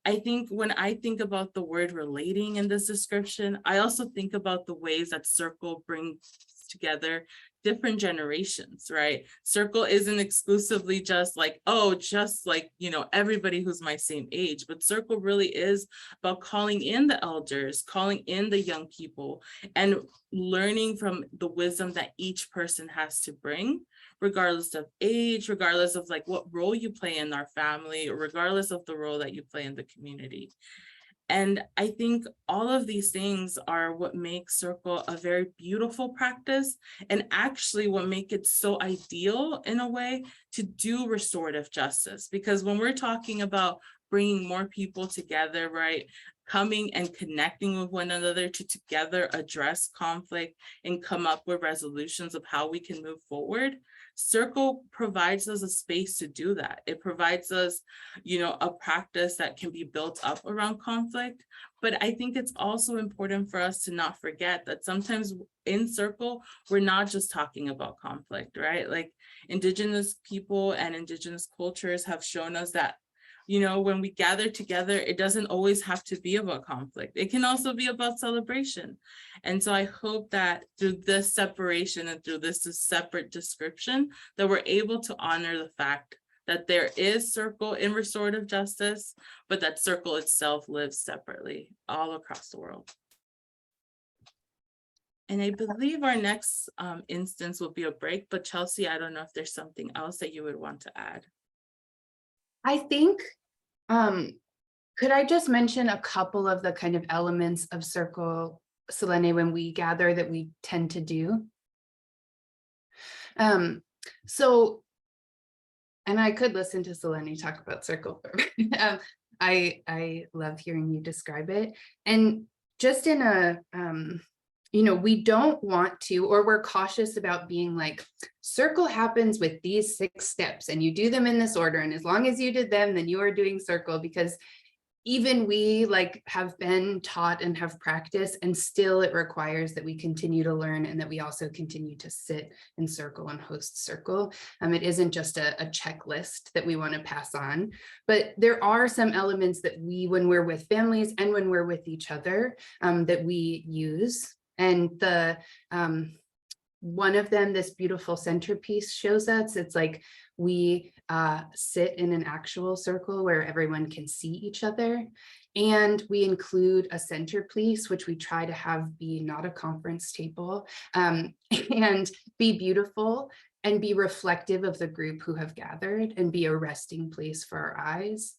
I think when I think about the word relating in this description, I also think about the ways that Circle brings together different generations, right? Circle isn't exclusively just like, oh, just like, you know, everybody who's my same age, but Circle really is about calling in the elders, calling in the young people, and learning from the wisdom that each person has to bring, regardless of age, regardless of like what role you play in our family, or regardless of the role that you play in the community. And I think all of these things are what makes Circle a very beautiful practice, and actually what make it so ideal in a way to do restorative justice. Because when we're talking about bringing more people together, right, coming and connecting with one another to together address conflict and come up with resolutions of how we can move forward, Circle provides us a space to do that. It provides us, you know, a practice that can be built up around conflict. But I think it's also important for us to not forget that sometimes in Circle, we're not just talking about conflict, right? Like Indigenous people and Indigenous cultures have shown us that, you know, when we gather together, it doesn't always have to be about conflict. It can also be about celebration. And so I hope that through this separation and through this separate description, that we're able to honor the fact that there is Circle in restorative justice, but that Circle itself lives separately all across the world. And I believe our next instance will be a break, but Chelsea, I don't know if there's something else that you would want to add. I think, could I just mention a couple of the kind of elements of Circle Selene when we gather that we tend to do? So And I could listen to Selene talk about circle. I love hearing you describe it. And just in a, we don't want to, or we're cautious about being like, circle happens with these 6 steps and you do them in this order. And as long as you did them, then you are doing circle, because even we like have been taught and have practiced, and still it requires that we continue to learn and that we also continue to sit in circle and host circle. It isn't just a checklist that we want to pass on, but there are some elements that we, when we're with families and when we're with each other, that we use. And the one of them, this beautiful centerpiece shows us, it's like we sit in an actual circle where everyone can see each other. And we include a centerpiece, which we try to have be not a conference table, and be beautiful and be reflective of the group who have gathered and be a resting place for our eyes.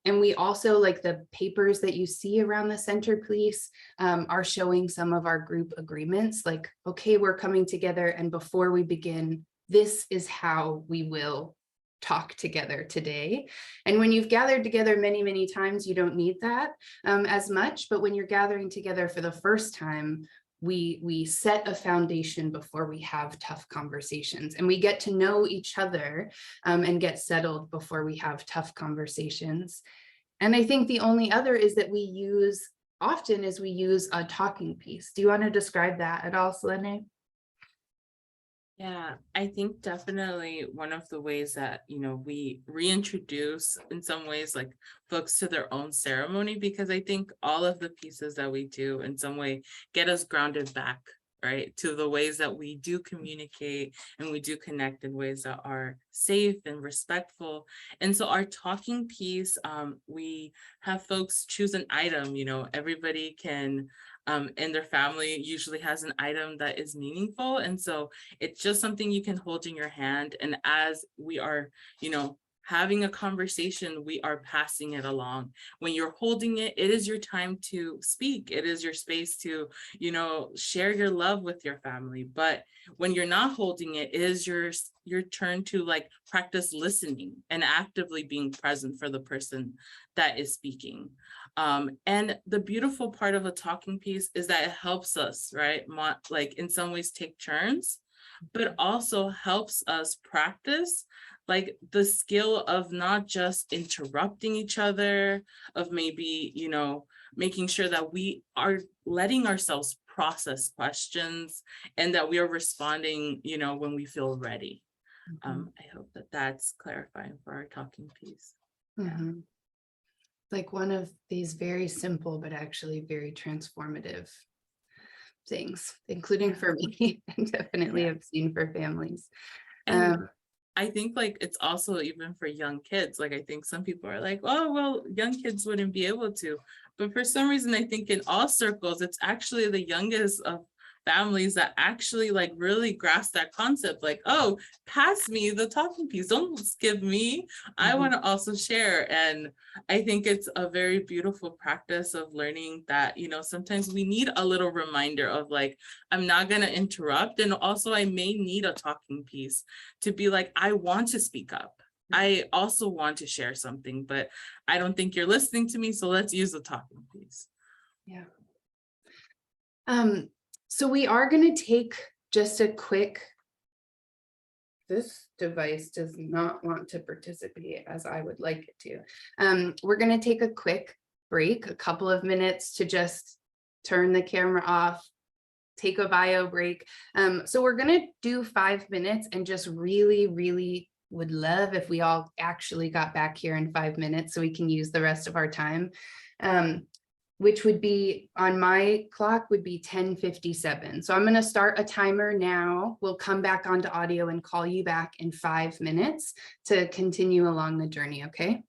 And we also, like the papers that you see around the centerpiece, are showing some of our group agreements, like, okay, we're coming together, and before we begin, this is how we will talk together today. And when you've gathered together many, many times, you don't need that as much, but when you're gathering together for the first time, we set a foundation before we have tough conversations, and we get to know each other and get settled before we have tough conversations. And I think the only other is that we use often is we use a talking piece. Do you want to describe that at all, Selene? Yeah, I think definitely one of the ways that, we reintroduce in some ways like folks to their own ceremony, because I think all of the pieces that we do in some way get us grounded back, right, to the ways that we do communicate and we do connect in ways that are safe and respectful. And so our talking piece, we have folks choose an item, everybody can and their family usually has an item that is meaningful. And so it's just something you can hold in your hand. And as we are, having a conversation, we are passing it along. When you're holding it, it is your time to speak. It is your space to, share your love with your family. But when you're not holding it, it is your turn to like practice listening and actively being present for the person that is speaking. And the beautiful part of a talking piece is that it helps us, right? Like in some ways take turns, but also helps us practice like the skill of not just interrupting each other, of maybe, making sure that we are letting ourselves process questions and that we are responding, when we feel ready. I hope that that's clarifying for our talking piece. Mm-hmm. Like one of these very simple, but actually very transformative things, including for me, and definitely I've seen for families. And I think like it's also even for young kids. Like I think some people are like, oh, well, young kids wouldn't be able to. But for some reason, I think in all circles, it's actually the youngest of families that actually like really grasp that concept. Like, oh, pass me the talking piece. Don't skip me. I want to also share. And I think it's a very beautiful practice of learning that, sometimes we need a little reminder of like, I'm not going to interrupt. And also I may need a talking piece to be like, I want to speak up. I also want to share something, but I don't think you're listening to me. So let's use the talking piece. Yeah. So we are going to take just a quick, this device does not want to participate as I would like it to. We're going to take a quick break, a couple of minutes to just turn the camera off, take a bio break. So we're going to do 5 minutes and just really would love if we all actually got back here in 5 minutes so we can use the rest of our time. Which would be on my clock would be 10:57. So I'm going to start a timer now. We'll come back onto audio and call you back in 5 minutes to continue along the journey. Okay.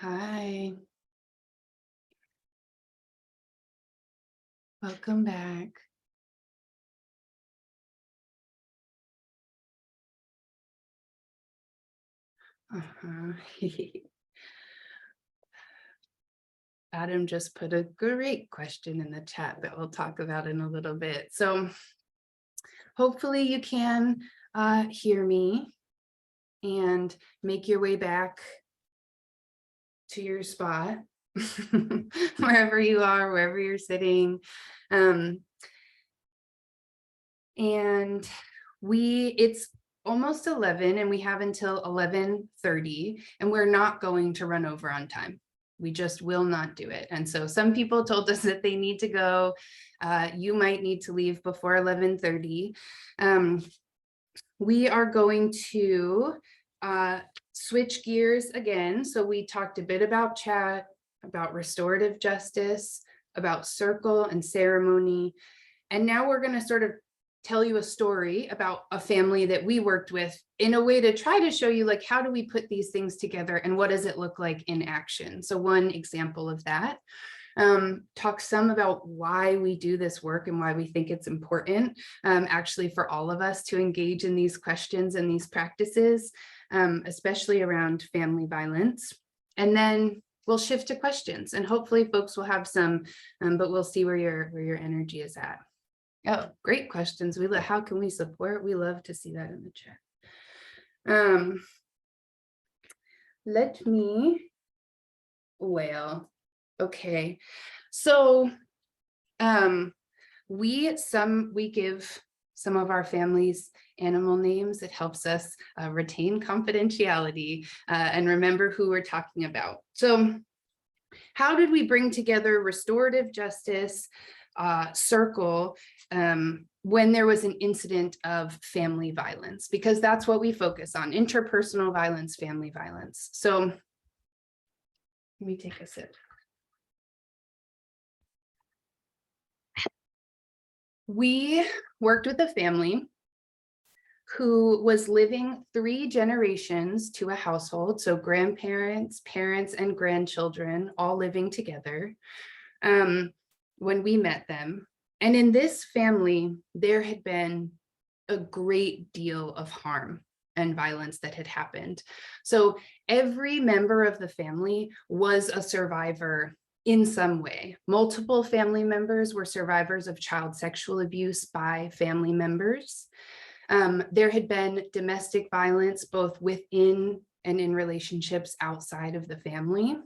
Hi. Welcome back. Uh-huh. Adam just put a great question in the chat that we'll talk about in a little bit. So hopefully you can hear me and make your way back to your spot, wherever you are, wherever you're sitting. And it's almost 11 and we have until 11:30 and we're not going to run over on time. We just will not do it. And so some people told us that they need to go. You might need to leave before 11:30. We are going to switch gears again. So we talked a bit about chat, about restorative justice, about circle and ceremony. And now we're going to sort of tell you a story about a family that we worked with in a way to try to show you, like, how do we put these things together and what does it look like in action? So one example of that, talk some about why we do this work and why we think it's important, actually, for all of us to engage in these questions and these practices, especially around family violence. And then we'll shift to questions and hopefully folks will have some, but we'll see where your energy is at. Oh, great questions. How can we support? We love to see that in the chat. Let me, okay. So we give some of our families animal names. It helps us retain confidentiality and remember who we're talking about. So how did we bring together restorative justice, circle, when there was an incident of family violence? Because that's what we focus on: interpersonal violence, family violence. So let me take a sip. We worked with a family who was living 3 generations to a household, so grandparents, parents, and grandchildren all living together when we met them. And in this family, there had been a great deal of harm and violence that had happened. So every member of the family was a survivor in some way. Multiple family members were survivors of child sexual abuse by family members. There had been domestic violence both within and in relationships outside of the family.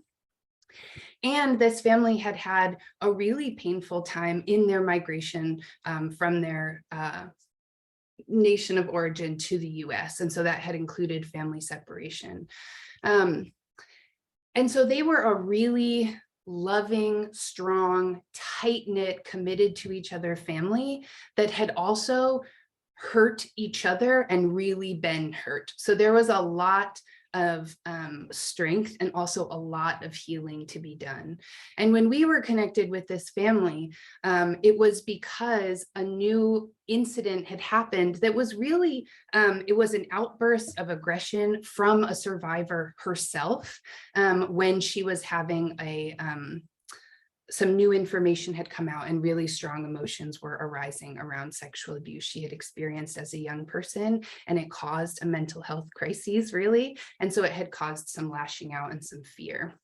And this family had had a really painful time in their migration from their nation of origin to the US. And so that had included family separation. And so they were a really loving, strong, tight-knit, committed to each other family that had also hurt each other and really been hurt. So there was a lot of strength and also a lot of healing to be done. And when we were connected with this family, it was because a new incident had happened that was really, it was an outburst of aggression from a survivor herself when she was having some new information had come out and really strong emotions were arising around sexual abuse she had experienced as a young person, and it caused a mental health crisis, really. And so it had caused some lashing out and some fear.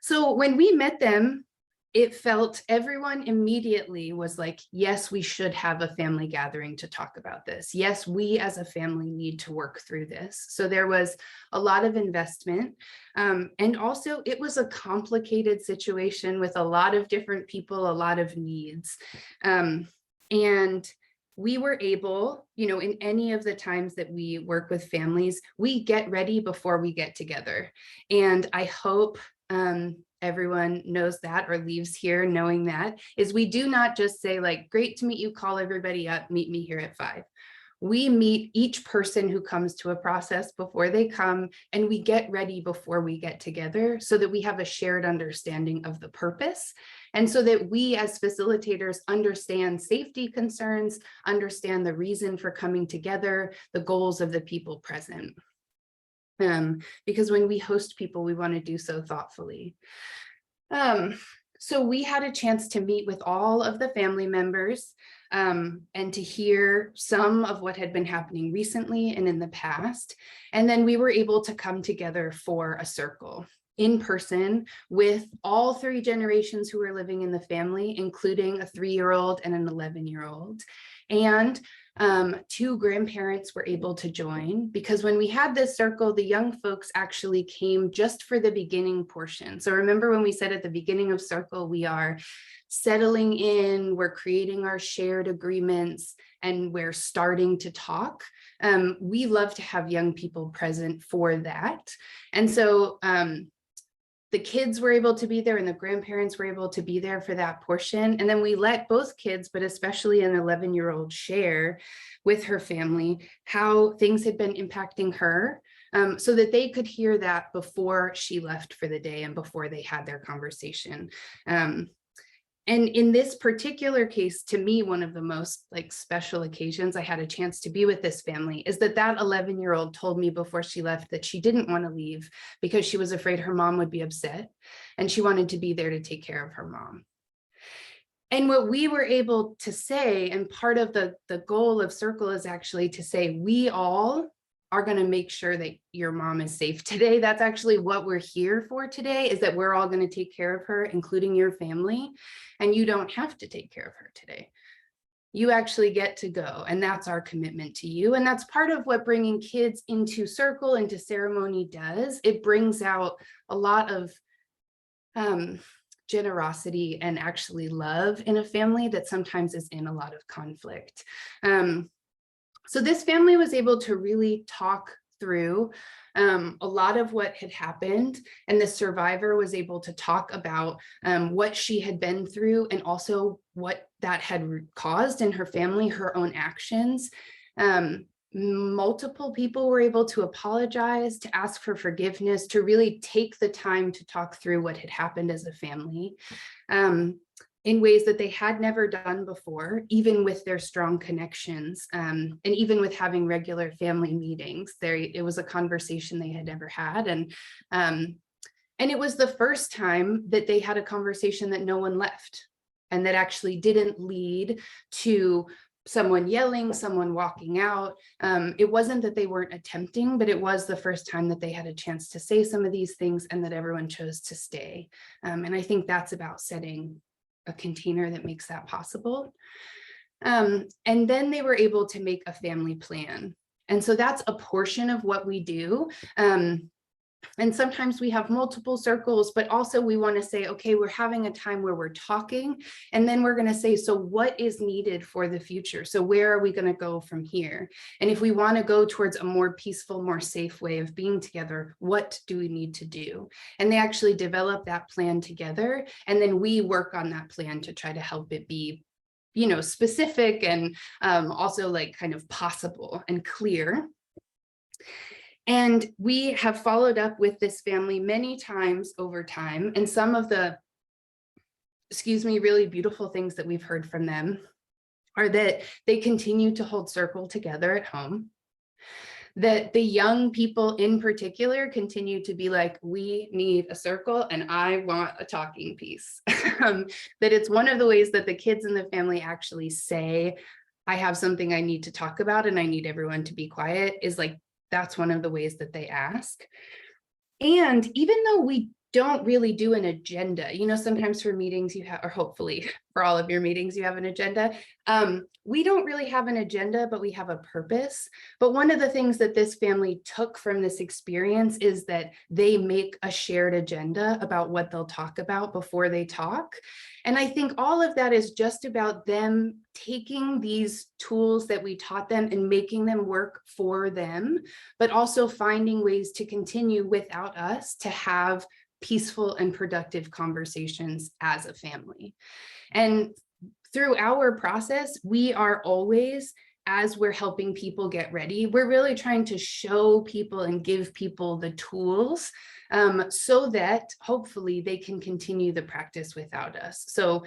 So when we met them, it felt everyone immediately was like, yes, we should have a family gathering to talk about this. Yes, we as a family need to work through this. So there was a lot of investment. And also it was a complicated situation with a lot of different people, a lot of needs. And we were able, in any of the times that we work with families, we get ready before we get together. And I hope everyone knows that or leaves here knowing that, is we do not just say, like, great to meet you, call everybody up, meet me here at 5. We meet each person who comes to a process before they come, and we get ready before we get together so that we have a shared understanding of the purpose. And so that we as facilitators understand safety concerns, understand the reason for coming together, the goals of the people present. Because when we host people, we want to do so thoughtfully. So we had a chance to meet with all of the family members and to hear some of what had been happening recently and in the past. And then we were able to come together for a circle in person with all 3 generations who were living in the family, including a 3-year-old and an 11-year-old. And 2 grandparents were able to join, because when we had this circle, the young folks actually came just for the beginning portion. So remember when we said at the beginning of circle, we are settling in, we're creating our shared agreements, and we're starting to talk. We love to have young people present for that. And so the kids were able to be there and the grandparents were able to be there for that portion. And then we let both kids, but especially an 11-year-old, share with her family how things had been impacting her, so that they could hear that before she left for the day and before they had their conversation. And in this particular case, to me, one of the most special occasions I had a chance to be with this family is that 11-year-old told me before she left that she didn't want to leave because she was afraid her mom would be upset, and she wanted to be there to take care of her mom. And what we were able to say, and part of the goal of Circle is actually to say, we all are going to make sure that your mom is safe today. That's actually what we're here for today, is that we're all going to take care of her, including your family. And you don't have to take care of her today. You actually get to go. And that's our commitment to you. And that's part of what bringing kids into Circle, into ceremony does. It brings out a lot of generosity and actually love in a family that sometimes is in a lot of conflict. So this family was able to really talk through a lot of what had happened, and the survivor was able to talk about what she had been through and also what that had caused in her family, her own actions. Multiple people were able to apologize, to ask for forgiveness, to really take the time to talk through what had happened as a family. In ways that they had never done before, even with their strong connections, and even with having regular family meetings. It was a conversation they had never had. And it was the first time that they had a conversation that no one left, and that actually didn't lead to someone yelling, someone walking out. It wasn't that they weren't attempting, but it was the first time that they had a chance to say some of these things, and that everyone chose to stay. And I think that's about setting a container that makes that possible. And then they were able to make a family plan. And so that's a portion of what we do. And sometimes we have multiple circles, but also we want to say, okay, we're having a time where we're talking, and then we're going to say, so what is needed for the future? So where are we going to go from here? And if we want to go towards a more peaceful, more safe way of being together, what do we need to do? And they actually develop that plan together, and then we work on that plan to try to help it be, specific and also kind of possible and clear. And we have followed up with this family many times over time. And some of the, really beautiful things that we've heard from them are that they continue to hold Circle together at home. That the young people in particular continue to be like, we need a circle and I want a talking piece. That it's one of the ways that the kids in the family actually say, I have something I need to talk about and I need everyone to be quiet, is that's one of the ways that they ask. And even though we don't really do an agenda, sometimes for meetings you have, or hopefully for all of your meetings, you have an agenda. We don't really have an agenda, but we have a purpose. But one of the things that this family took from this experience is that they make a shared agenda about what they'll talk about before they talk. And I think all of that is just about them taking these tools that we taught them and making them work for them, but also finding ways to continue without us to have peaceful and productive conversations as a family. And through our process, we are always, as we're helping people get ready, we're really trying to show people and give people the tools so that hopefully they can continue the practice without us. So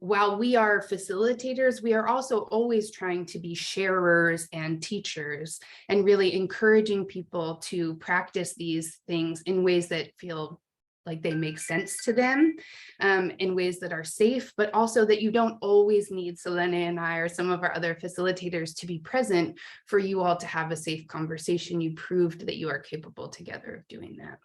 while we are facilitators, we are also always trying to be sharers and teachers and really encouraging people to practice these things in ways that feel like they make sense to them, in ways that are safe, but also that you don't always need Selene and I or some of our other facilitators to be present for you all to have a safe conversation. You proved that you are capable together of doing that.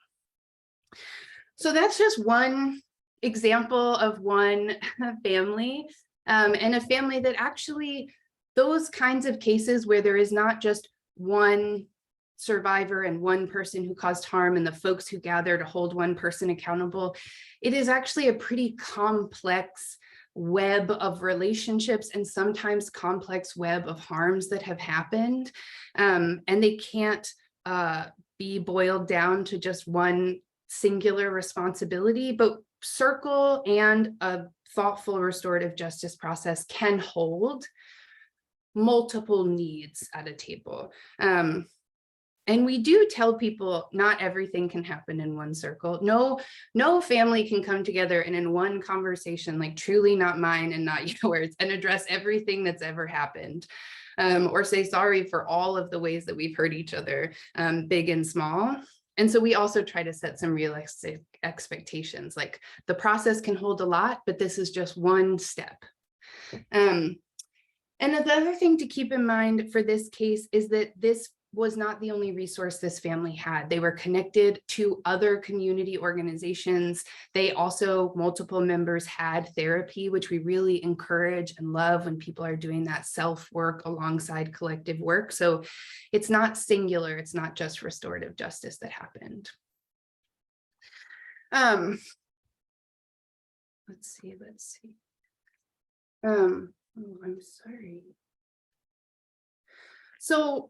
So that's just one example of one family, and a family that actually, those kinds of cases where there is not just one survivor and one person who caused harm and the folks who gather to hold one person accountable, it is actually a pretty complex web of relationships and sometimes complex web of harms that have happened, and they can't be boiled down to just one singular responsibility, but circle and a thoughtful restorative justice process can hold multiple needs at a table. And we do tell people not everything can happen in one circle. No family can come together and in one conversation, like truly not mine and not yours, and address everything that's ever happened, or say sorry for all of the ways that we've hurt each other, big and small. And so we also try to set some realistic expectations, like the process can hold a lot, but this is just one step. And the other thing to keep in mind for this case is that this was not the only resource this family had. They were connected to other community organizations. They also, multiple members had therapy, which we really encourage and love when people are doing that self-work alongside collective work. So it's not singular, it's not just restorative justice that happened. Let's see. Oh, I'm sorry. So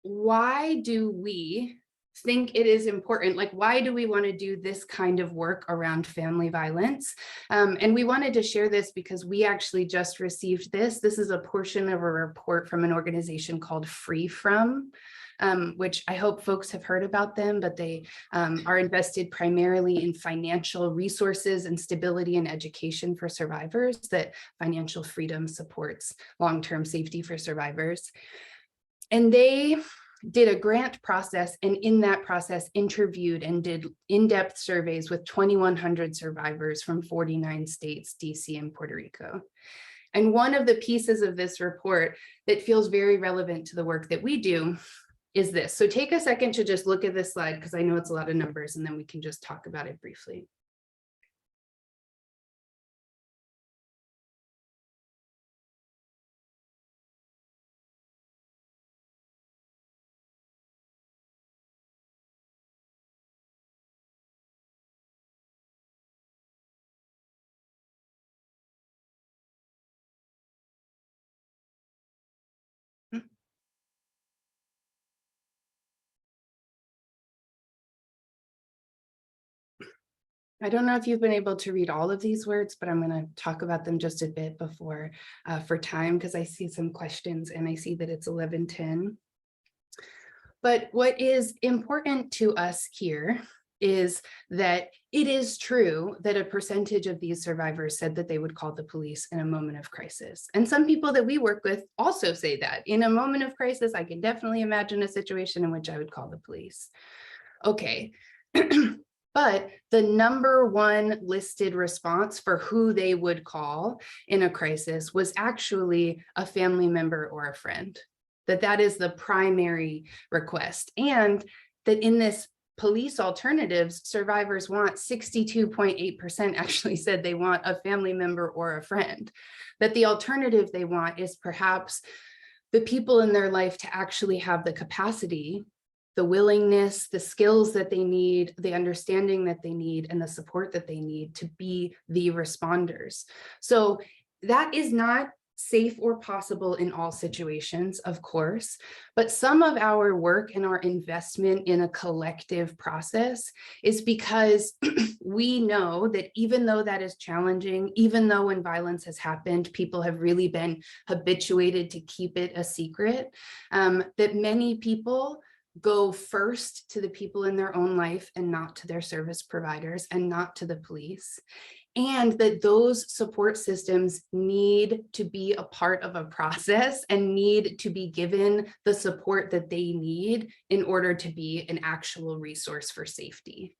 why do we think it is important? Like, why do we want to do this kind of work around family violence? And we wanted to share this because we actually just received this. This is a portion of a report from an organization called Free From, which I hope folks have heard about them, but they are invested primarily in financial resources and stability and education for survivors, that financial freedom supports long-term safety for survivors. And they did a grant process, and in that process interviewed and did in-depth surveys with 2,100 survivors from 49 states, DC and Puerto Rico. And one of the pieces of this report that feels very relevant to the work that we do is this. So take a second to just look at this slide, because I know it's a lot of numbers, and then we can just talk about it briefly. I don't know if you've been able to read all of these words, but I'm going to talk about them just a bit before for time, because I see some questions and I see that it's 11:10. But what is important to us here is that it is true that a percentage of these survivors said that they would call the police in a moment of crisis. And some people that we work with also say that in a moment of crisis, I can definitely imagine a situation in which I would call the police. Okay. But the number one listed response for who they would call in a crisis was actually a family member or a friend, that is the primary request. And that in this police alternatives, survivors want 62.8% actually said they want a family member or a friend, that the alternative they want is perhaps the people in their life to actually have the capacity, the willingness, the skills that they need, the understanding that they need, and the support that they need to be the responders. So that is not safe or possible in all situations, of course, but some of our work and our investment in a collective process is because we know that even though that is challenging, even though when violence has happened, people have really been habituated to keep it a secret, that many people go first to the people in their own life and not to their service providers and not to the police. and that those support systems need to be a part of a process and need to be given the support that they need in order to be an actual resource for safety.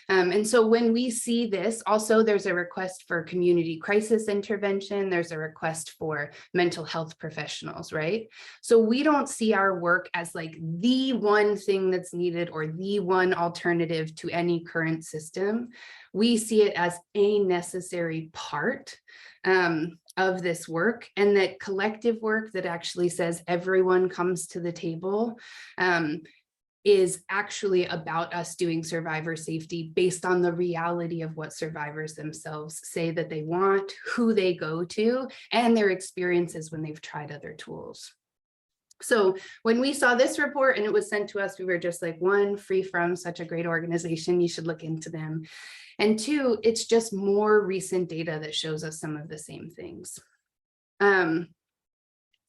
And so when we see this, also there's a request for community crisis intervention, there's a request for mental health professionals, right? So we don't see our work as like the one thing that's needed or the one alternative to any current system. We see it as a necessary part of this work, and that collective work that actually says everyone comes to the table is actually about us doing survivor safety based on the reality of what survivors themselves say that they want, who they go to, and their experiences when they've tried other tools. So when we saw this report and it was sent to us, we were just like, one, Free From, such a great organization, you should look into them. And two, it's just more recent data that shows us some of the same things.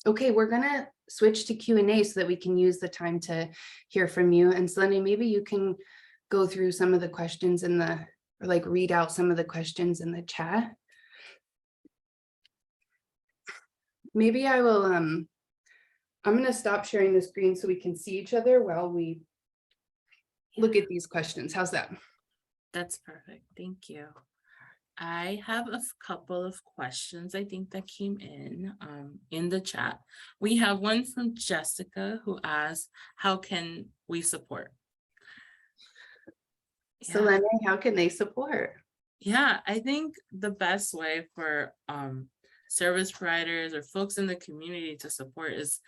Okay, we're gonna switch to Q&A so that we can use the time to hear from you. And Selene, maybe you can go through some of the questions in the, or like read out some of the questions in the chat. Maybe I will, I'm gonna stop sharing the screen so we can see each other while we look at these questions. How's that? That's perfect. Thank you. I have a couple of questions I think that came in the chat. We have one from Jessica who asks, how can we support? Selene, how can they support? Yeah, I think the best way for service providers or folks in the community to support is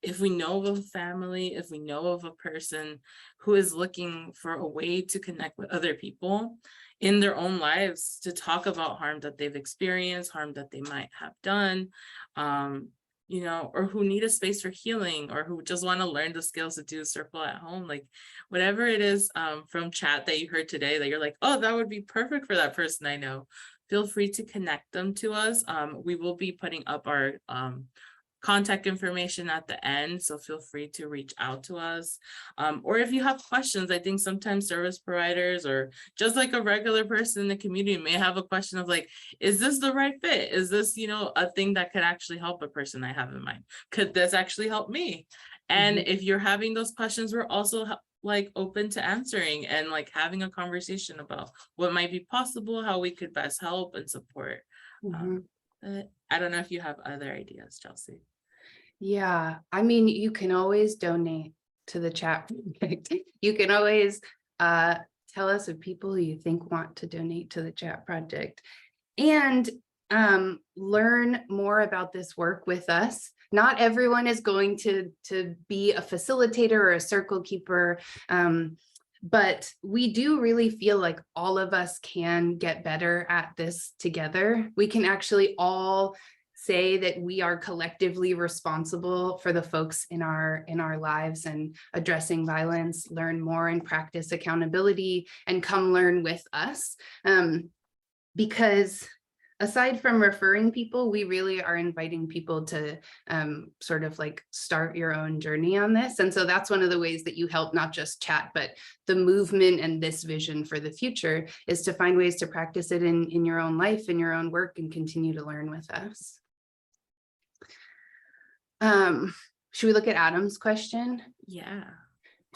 if we know of a family, if we know of a person who is looking for a way to connect with other people in their own lives to talk about harm that they've experienced, harm that they might have done, you know, or who need a space for healing, or who just want to learn the skills to do a circle at home, like whatever it is from chat that you heard today that you're like, oh, that would be perfect for that person I know. Feel free to connect them to us. We will be putting up our contact information at the end, so feel free to reach out to us. Or if you have questions, I think sometimes service providers or just like a regular person in the community may have a question of like, is this the right fit? Is this, you know, a thing that could actually help a person I have in mind? Could this actually help me? And if you're having those questions, we're also like open to answering and like having a conversation about what might be possible, how we could best help and support. I don't know if you have other ideas, Chelsea. Yeah, I mean, you can always donate to the chat project. You can always tell us of people you think want to donate to the chat project, and learn more about this work with us. Not everyone is going to be a facilitator or a circle keeper, but we do really feel like all of us can get better at this together. We can actually all say that we are collectively responsible for the folks in our lives and addressing violence, learn more and practice accountability, and come learn with us. Because aside from referring people, we really are inviting people to sort of like start your own journey on this. And so that's one of the ways that you help not just chat, but the movement and this vision for the future is to find ways to practice it in your own life, in your own work, and continue to learn with us. Should we look at Adam's question? Yeah.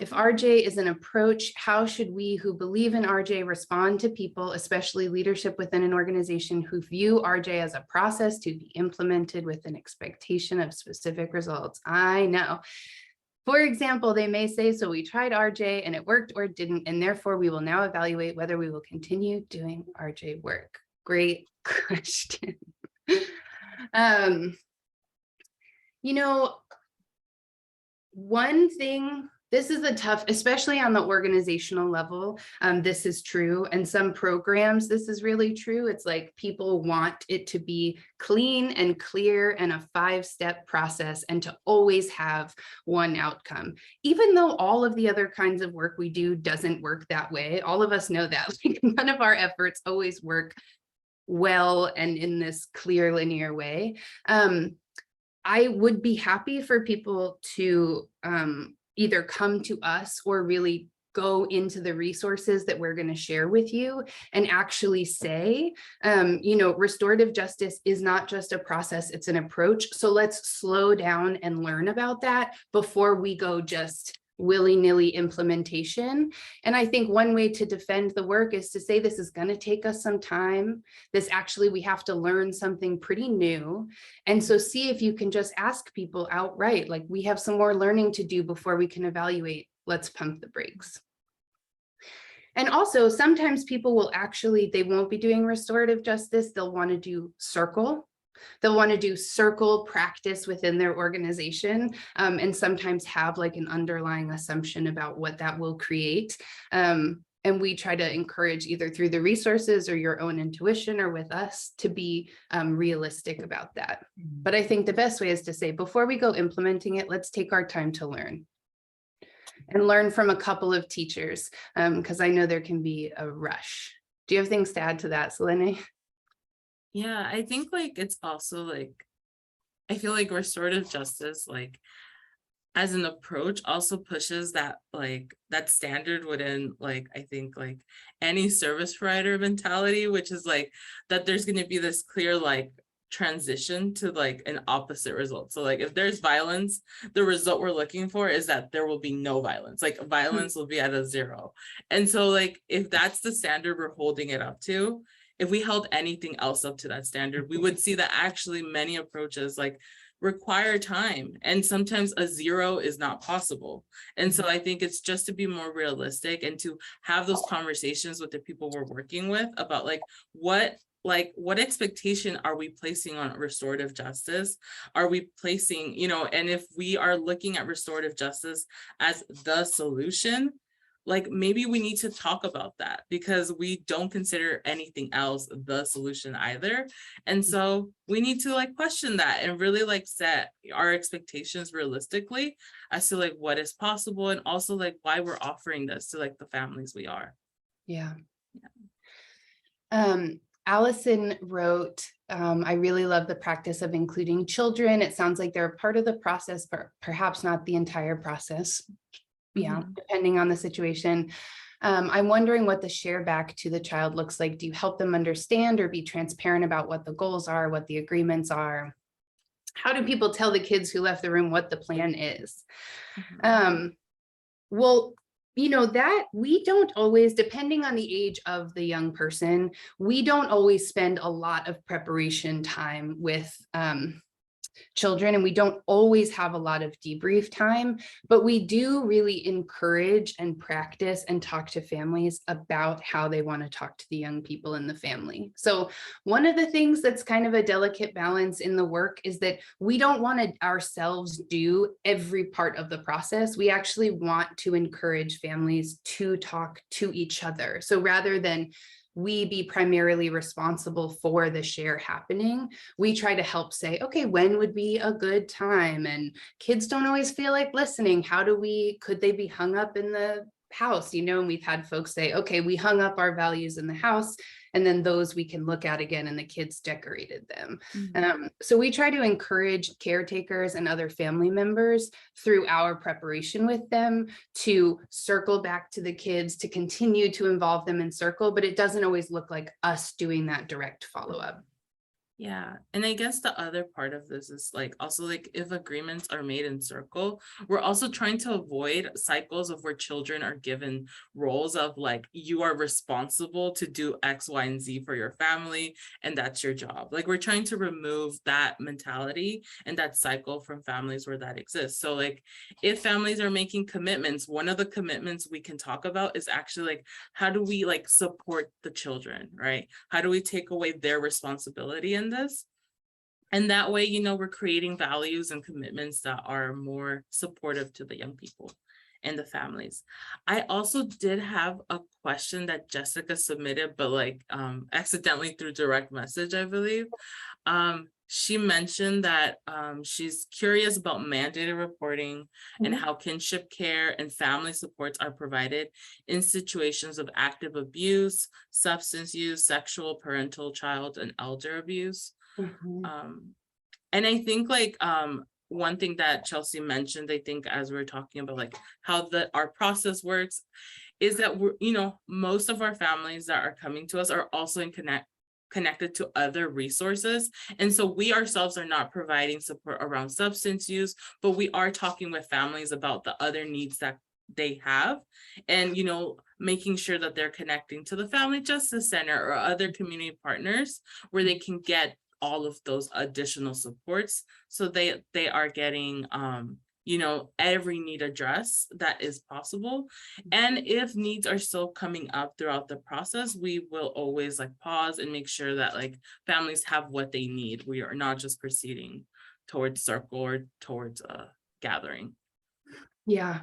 If RJ is an approach, how should we who believe in RJ respond to people, especially leadership within an organization, who view RJ as a process to be implemented with an expectation of specific results? I know. For example, they may say, so we tried RJ and it worked or it didn't, and therefore we will now evaluate whether we will continue doing RJ work. Great question. You know, one thing, this is a tough, especially on the organizational level, this is true. And some programs, this is really true. It's like people want it to be clean and clear and a 5-step process and to always have one outcome. Even though all of the other kinds of work we do doesn't work that way, all of us know that. Like, none of our efforts always work well and in this clear linear way. I would be happy for people to either come to us or really go into the resources that we're going to share with you and actually say, restorative justice is not just a process, it's an approach. So let's slow down and learn about that before we go just willy-nilly implementation. And I think one way to defend the work is to say this is going to take us some time. We have to learn something pretty new. And so see if you can just ask people outright, like, we have some more learning to do before we can evaluate. Let's pump the brakes. And also sometimes people will they won't be doing restorative justice. They'll want to do circle. They'll want to do circle practice within their organization, and sometimes have like an underlying assumption about what that will create. And we try to encourage, either through the resources or your own intuition or with us, to be realistic about that. But I think the best way is to say, before we go implementing it, let's take our time to learn. And learn from a couple of teachers, because I know there can be a rush. Do you have things to add to that, Selene? Yeah, I think like it's also like, I feel like restorative justice, like as an approach, also pushes that like that standard within, like, I think like any service provider mentality, which is like that there's going to be this clear like transition to like an opposite result. So like if there's violence, the result we're looking for is that there will be no violence, like violence will be at a 0. And so like if that's the standard we're holding it up to, if we held anything else up to that standard, we would see that actually many approaches like require time, and sometimes a 0 is not possible. And so I think it's just to be more realistic and to have those conversations with the people we're working with about like what expectation are we placing on restorative justice? Are we placing, and if we are looking at restorative justice as the solution, like maybe we need to talk about that, because we don't consider anything else the solution either. And so we need to like question that and really like set our expectations realistically as to like what is possible, and also like why we're offering this to like the families we are. Yeah. Allison wrote, I really love the practice of including children. It sounds like they're a part of the process, but perhaps not the entire process. Yeah, depending on the situation. I'm wondering what the share back to the child looks like. Do you help them understand or be transparent about what the goals are, what the agreements are? How do people tell the kids who left the room what the plan is? Well, that we don't always, depending on the age of the young person, we don't always spend a lot of preparation time with children, and we don't always have a lot of debrief time, but we do really encourage and practice and talk to families about how they want to talk to the young people in the family. So one of the things that's kind of a delicate balance in the work is that we don't want to ourselves do every part of the process. We actually want to encourage families to talk to each other. So rather than we be primarily responsible for the share happening, we try to help say, okay, when would be a good time? And kids don't always feel like listening. Could they be hung up in the house? And we've had folks say, okay, we hung up our values in the house, and then those we can look at again, and the kids decorated them. So we try to encourage caretakers and other family members through our preparation with them to circle back to the kids, to continue to involve them in circle, but it doesn't always look like us doing that direct follow-up. Yeah, and I guess the other part of this is like also like if agreements are made in circle, we're also trying to avoid cycles of where children are given roles of like, you are responsible to do X, Y, and Z for your family, and that's your job. Like we're trying to remove that mentality and that cycle from families where that exists. So like if families are making commitments, one of the commitments we can talk about is actually like, how do we like support the children, right? How do we take away their responsibility in this? And that way, we're creating values and commitments that are more supportive to the young people and the families. I also did have a question that Jessica submitted, but like accidentally through direct message, I believe. She mentioned that she's curious about mandated reporting and how kinship care and family supports are provided in situations of active abuse, substance use, sexual, parental, child, and elder abuse. And I think like one thing that Chelsea mentioned, I think as we were talking about like how our process works, is that we're, most of our families that are coming to us are also connected to other resources. And so we ourselves are not providing support around substance use, but we are talking with families about the other needs that they have, and making sure that they're connecting to the Family Justice Center or other community partners where they can get all of those additional supports, so they are getting every need addressed that is possible. And if needs are still coming up throughout the process, we will always pause and make sure that families have what they need. We are not just proceeding towards circle or towards a gathering. Yeah.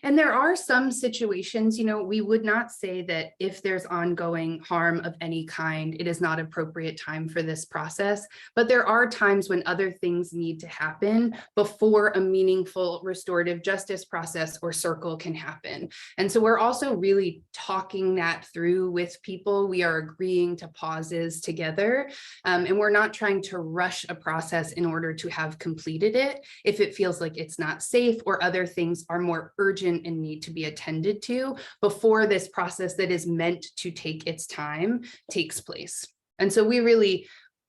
And there are some situations, we would not say that if there's ongoing harm of any kind, it is not appropriate time for this process. But there are times when other things need to happen before a meaningful restorative justice process or circle can happen. And so we're also really talking that through with people. We are agreeing to pauses together, and we're not trying to rush a process in order to have completed it if it feels like it's not safe or other things are more urgent and need to be attended to before this process that is meant to take its time takes place. And so we really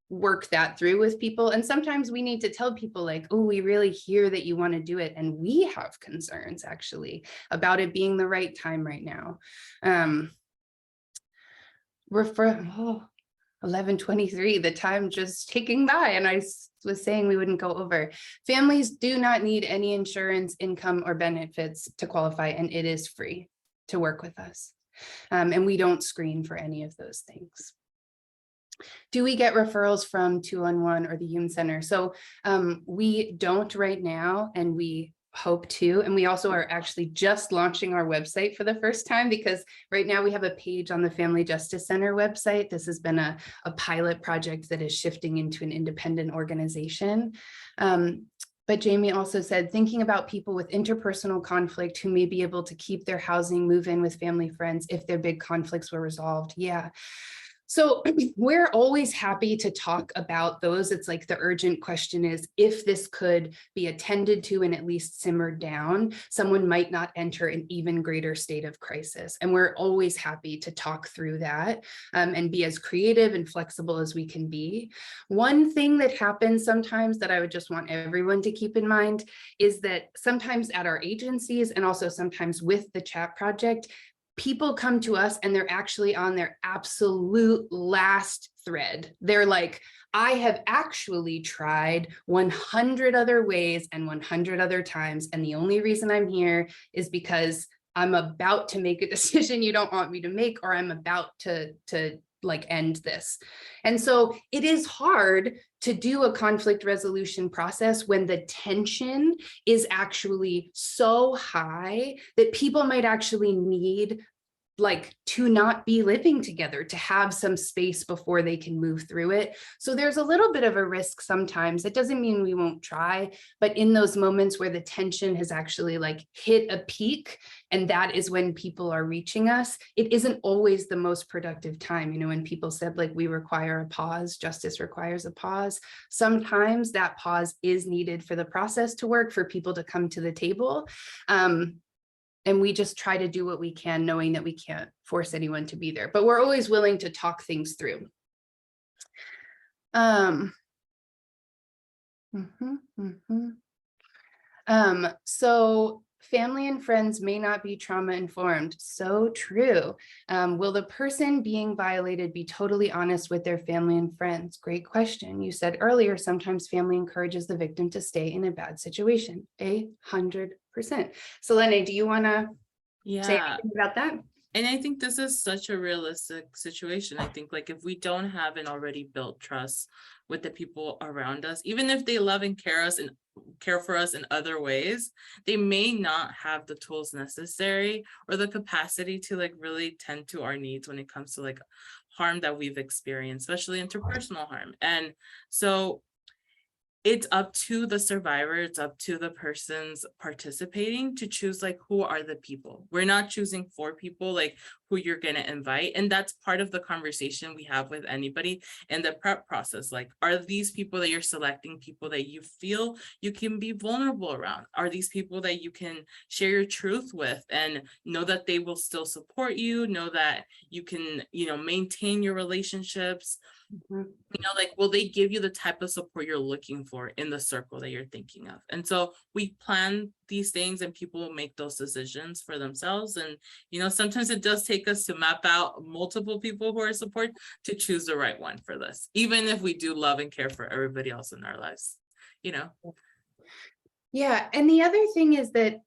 work that through with people. And sometimes we need to tell people oh, we really hear that you want to do it. And we have concerns actually about it being the right time right now. We're for 11:23, the time just ticking by, and I was saying we wouldn't go over. Families do not need any insurance, income, or benefits to qualify, and it is free to work with us. And we don't screen for any of those things. Do we get referrals from 211 or the Hume Center? So we don't right now, and we hope to. And we also are actually just launching our website for the first time, because right now we have a page on the Family Justice Center website. This has been a pilot project that is shifting into an independent organization. But Jamie also said, thinking about people with interpersonal conflict who may be able to keep their housing, move in with family friends if their big conflicts were resolved. Yeah. So we're always happy to talk about those. It's the urgent question is, if this could be attended to and at least simmered down, someone might not enter an even greater state of crisis. And we're always happy to talk through that and be as creative and flexible as we can be. One thing that happens sometimes that I would just want everyone to keep in mind is that sometimes at our agencies, and also sometimes with the CHAP project, people come to us and they're actually on their absolute last thread. They're I have actually tried 100 other ways and 100 other times. And the only reason I'm here is because I'm about to make a decision you don't want me to make, or I'm about to end this. And so it is hard to do a conflict resolution process when the tension is actually so high that people might actually need to not be living together, to have some space before they can move through it. So there's a little bit of a risk sometimes. It doesn't mean we won't try, but in those moments where the tension has actually hit a peak, and that is when people are reaching us, it isn't always the most productive time. When people said we require a pause, justice requires a pause. Sometimes that pause is needed for the process to work, for people to come to the table. And we just try to do what we can, knowing that we can't force anyone to be there, but we're always willing to talk things through. So family and friends may not be trauma informed. So true. Will the person being violated be totally honest with their family and friends? Great question. You said earlier, sometimes family encourages the victim to stay in a bad situation. 100%. Selene, do you want to say anything about that? And I think this is such a realistic situation. I think if we don't have an already built trust with the people around us, even if they love and care for us in other ways, they may not have the tools necessary or the capacity to really tend to our needs when it comes to harm that we've experienced, especially interpersonal harm. And so it's up to the survivor, it's up to the persons participating to choose who are the people. We're not choosing for people. who you're going to invite. And that's part of the conversation we have with anybody in the prep process. Like, are these people that you're selecting people that you feel you can be vulnerable around? Are these people that you can share your truth with and know that they will still support you, know that you can, maintain your relationships? Like, will they give you the type of support you're looking for in the circle that you're thinking of? And so we plan these things and people will make those decisions for themselves. And, sometimes it does take us to map out multiple people who are support to choose the right one for this, even if we do love and care for everybody else in our lives, Yeah. And the other thing is that,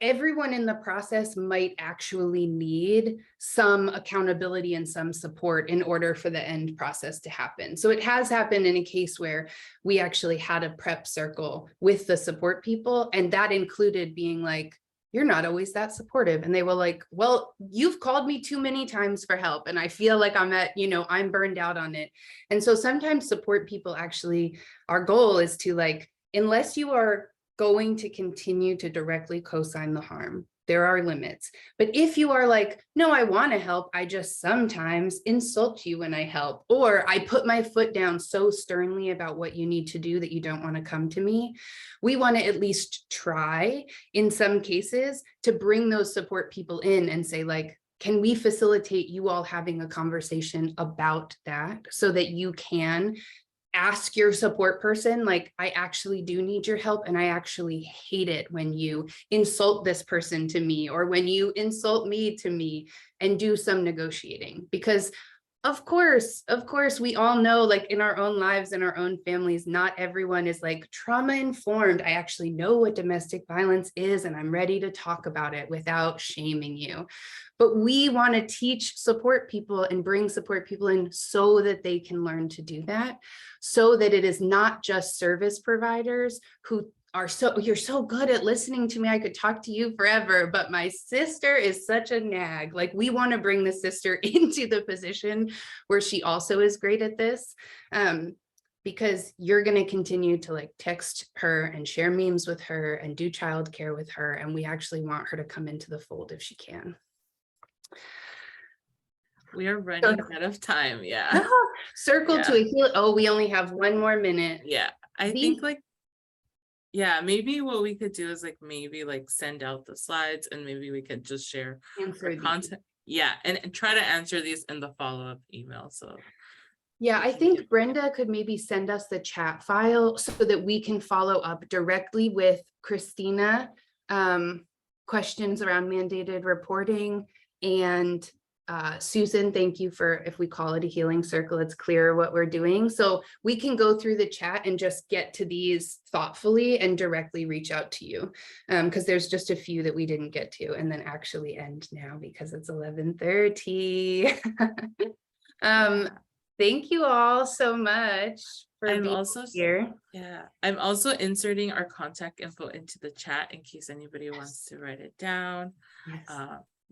everyone in the process might actually need some accountability and some support in order for the end process to happen. So it has happened in a case where we actually had a prep circle with the support people, and that included being like, you're not always that supportive. And they were like, well, you've called me too many times for help. And I feel like I'm burned out on it. And so sometimes support people actually, our goal is to like, unless you are going to continue to directly co-sign the harm, there are limits. But if you are like, no, I want to help, I just sometimes insult you when I help, or I put my foot down so sternly about what you need to do that you don't want to come to me, we want to at least try in some cases to bring those support people in and say like, can we facilitate you all having a conversation about that so that you can ask your support person, like, I actually do need your help. And I actually hate it when you insult this person to me, or when you insult me to me, and do some negotiating. Because of course, we all know, like in our own lives, in our own families, not everyone is like trauma informed. I actually know what domestic violence is, and I'm ready to talk about it without shaming you. But we want to teach support people and bring support people in so that they can learn to do that, so that it is not just service providers who are you're so good at listening to me, I could talk to you forever, but my sister is such a nag. Like, we want to bring the sister into the position where she also is great at this, because you're going to continue to like text her and share memes with her and do childcare with her, and we actually want her to come into the fold if she can. We are running out of time. Yeah. Circle to a heal. Oh, we only have one more minute. Yeah. I think like, yeah, maybe what we could do is like, maybe like send out the slides, and maybe we could just share the content. Yeah. And try to answer these in the follow-up email. So yeah, I think Brenda could maybe send us the chat file so that we can follow up directly with Christina, questions around mandated reporting. And Susan, thank you for, if we call it a healing circle, it's clear what we're doing. So we can go through the chat and just get to these thoughtfully and directly reach out to you, because there's just a few that we didn't get to, and then actually end now because it's 11:30. Thank you all so much for being here. Yeah, I'm also inserting our contact info into the chat in case anybody wants to write it down. Yes.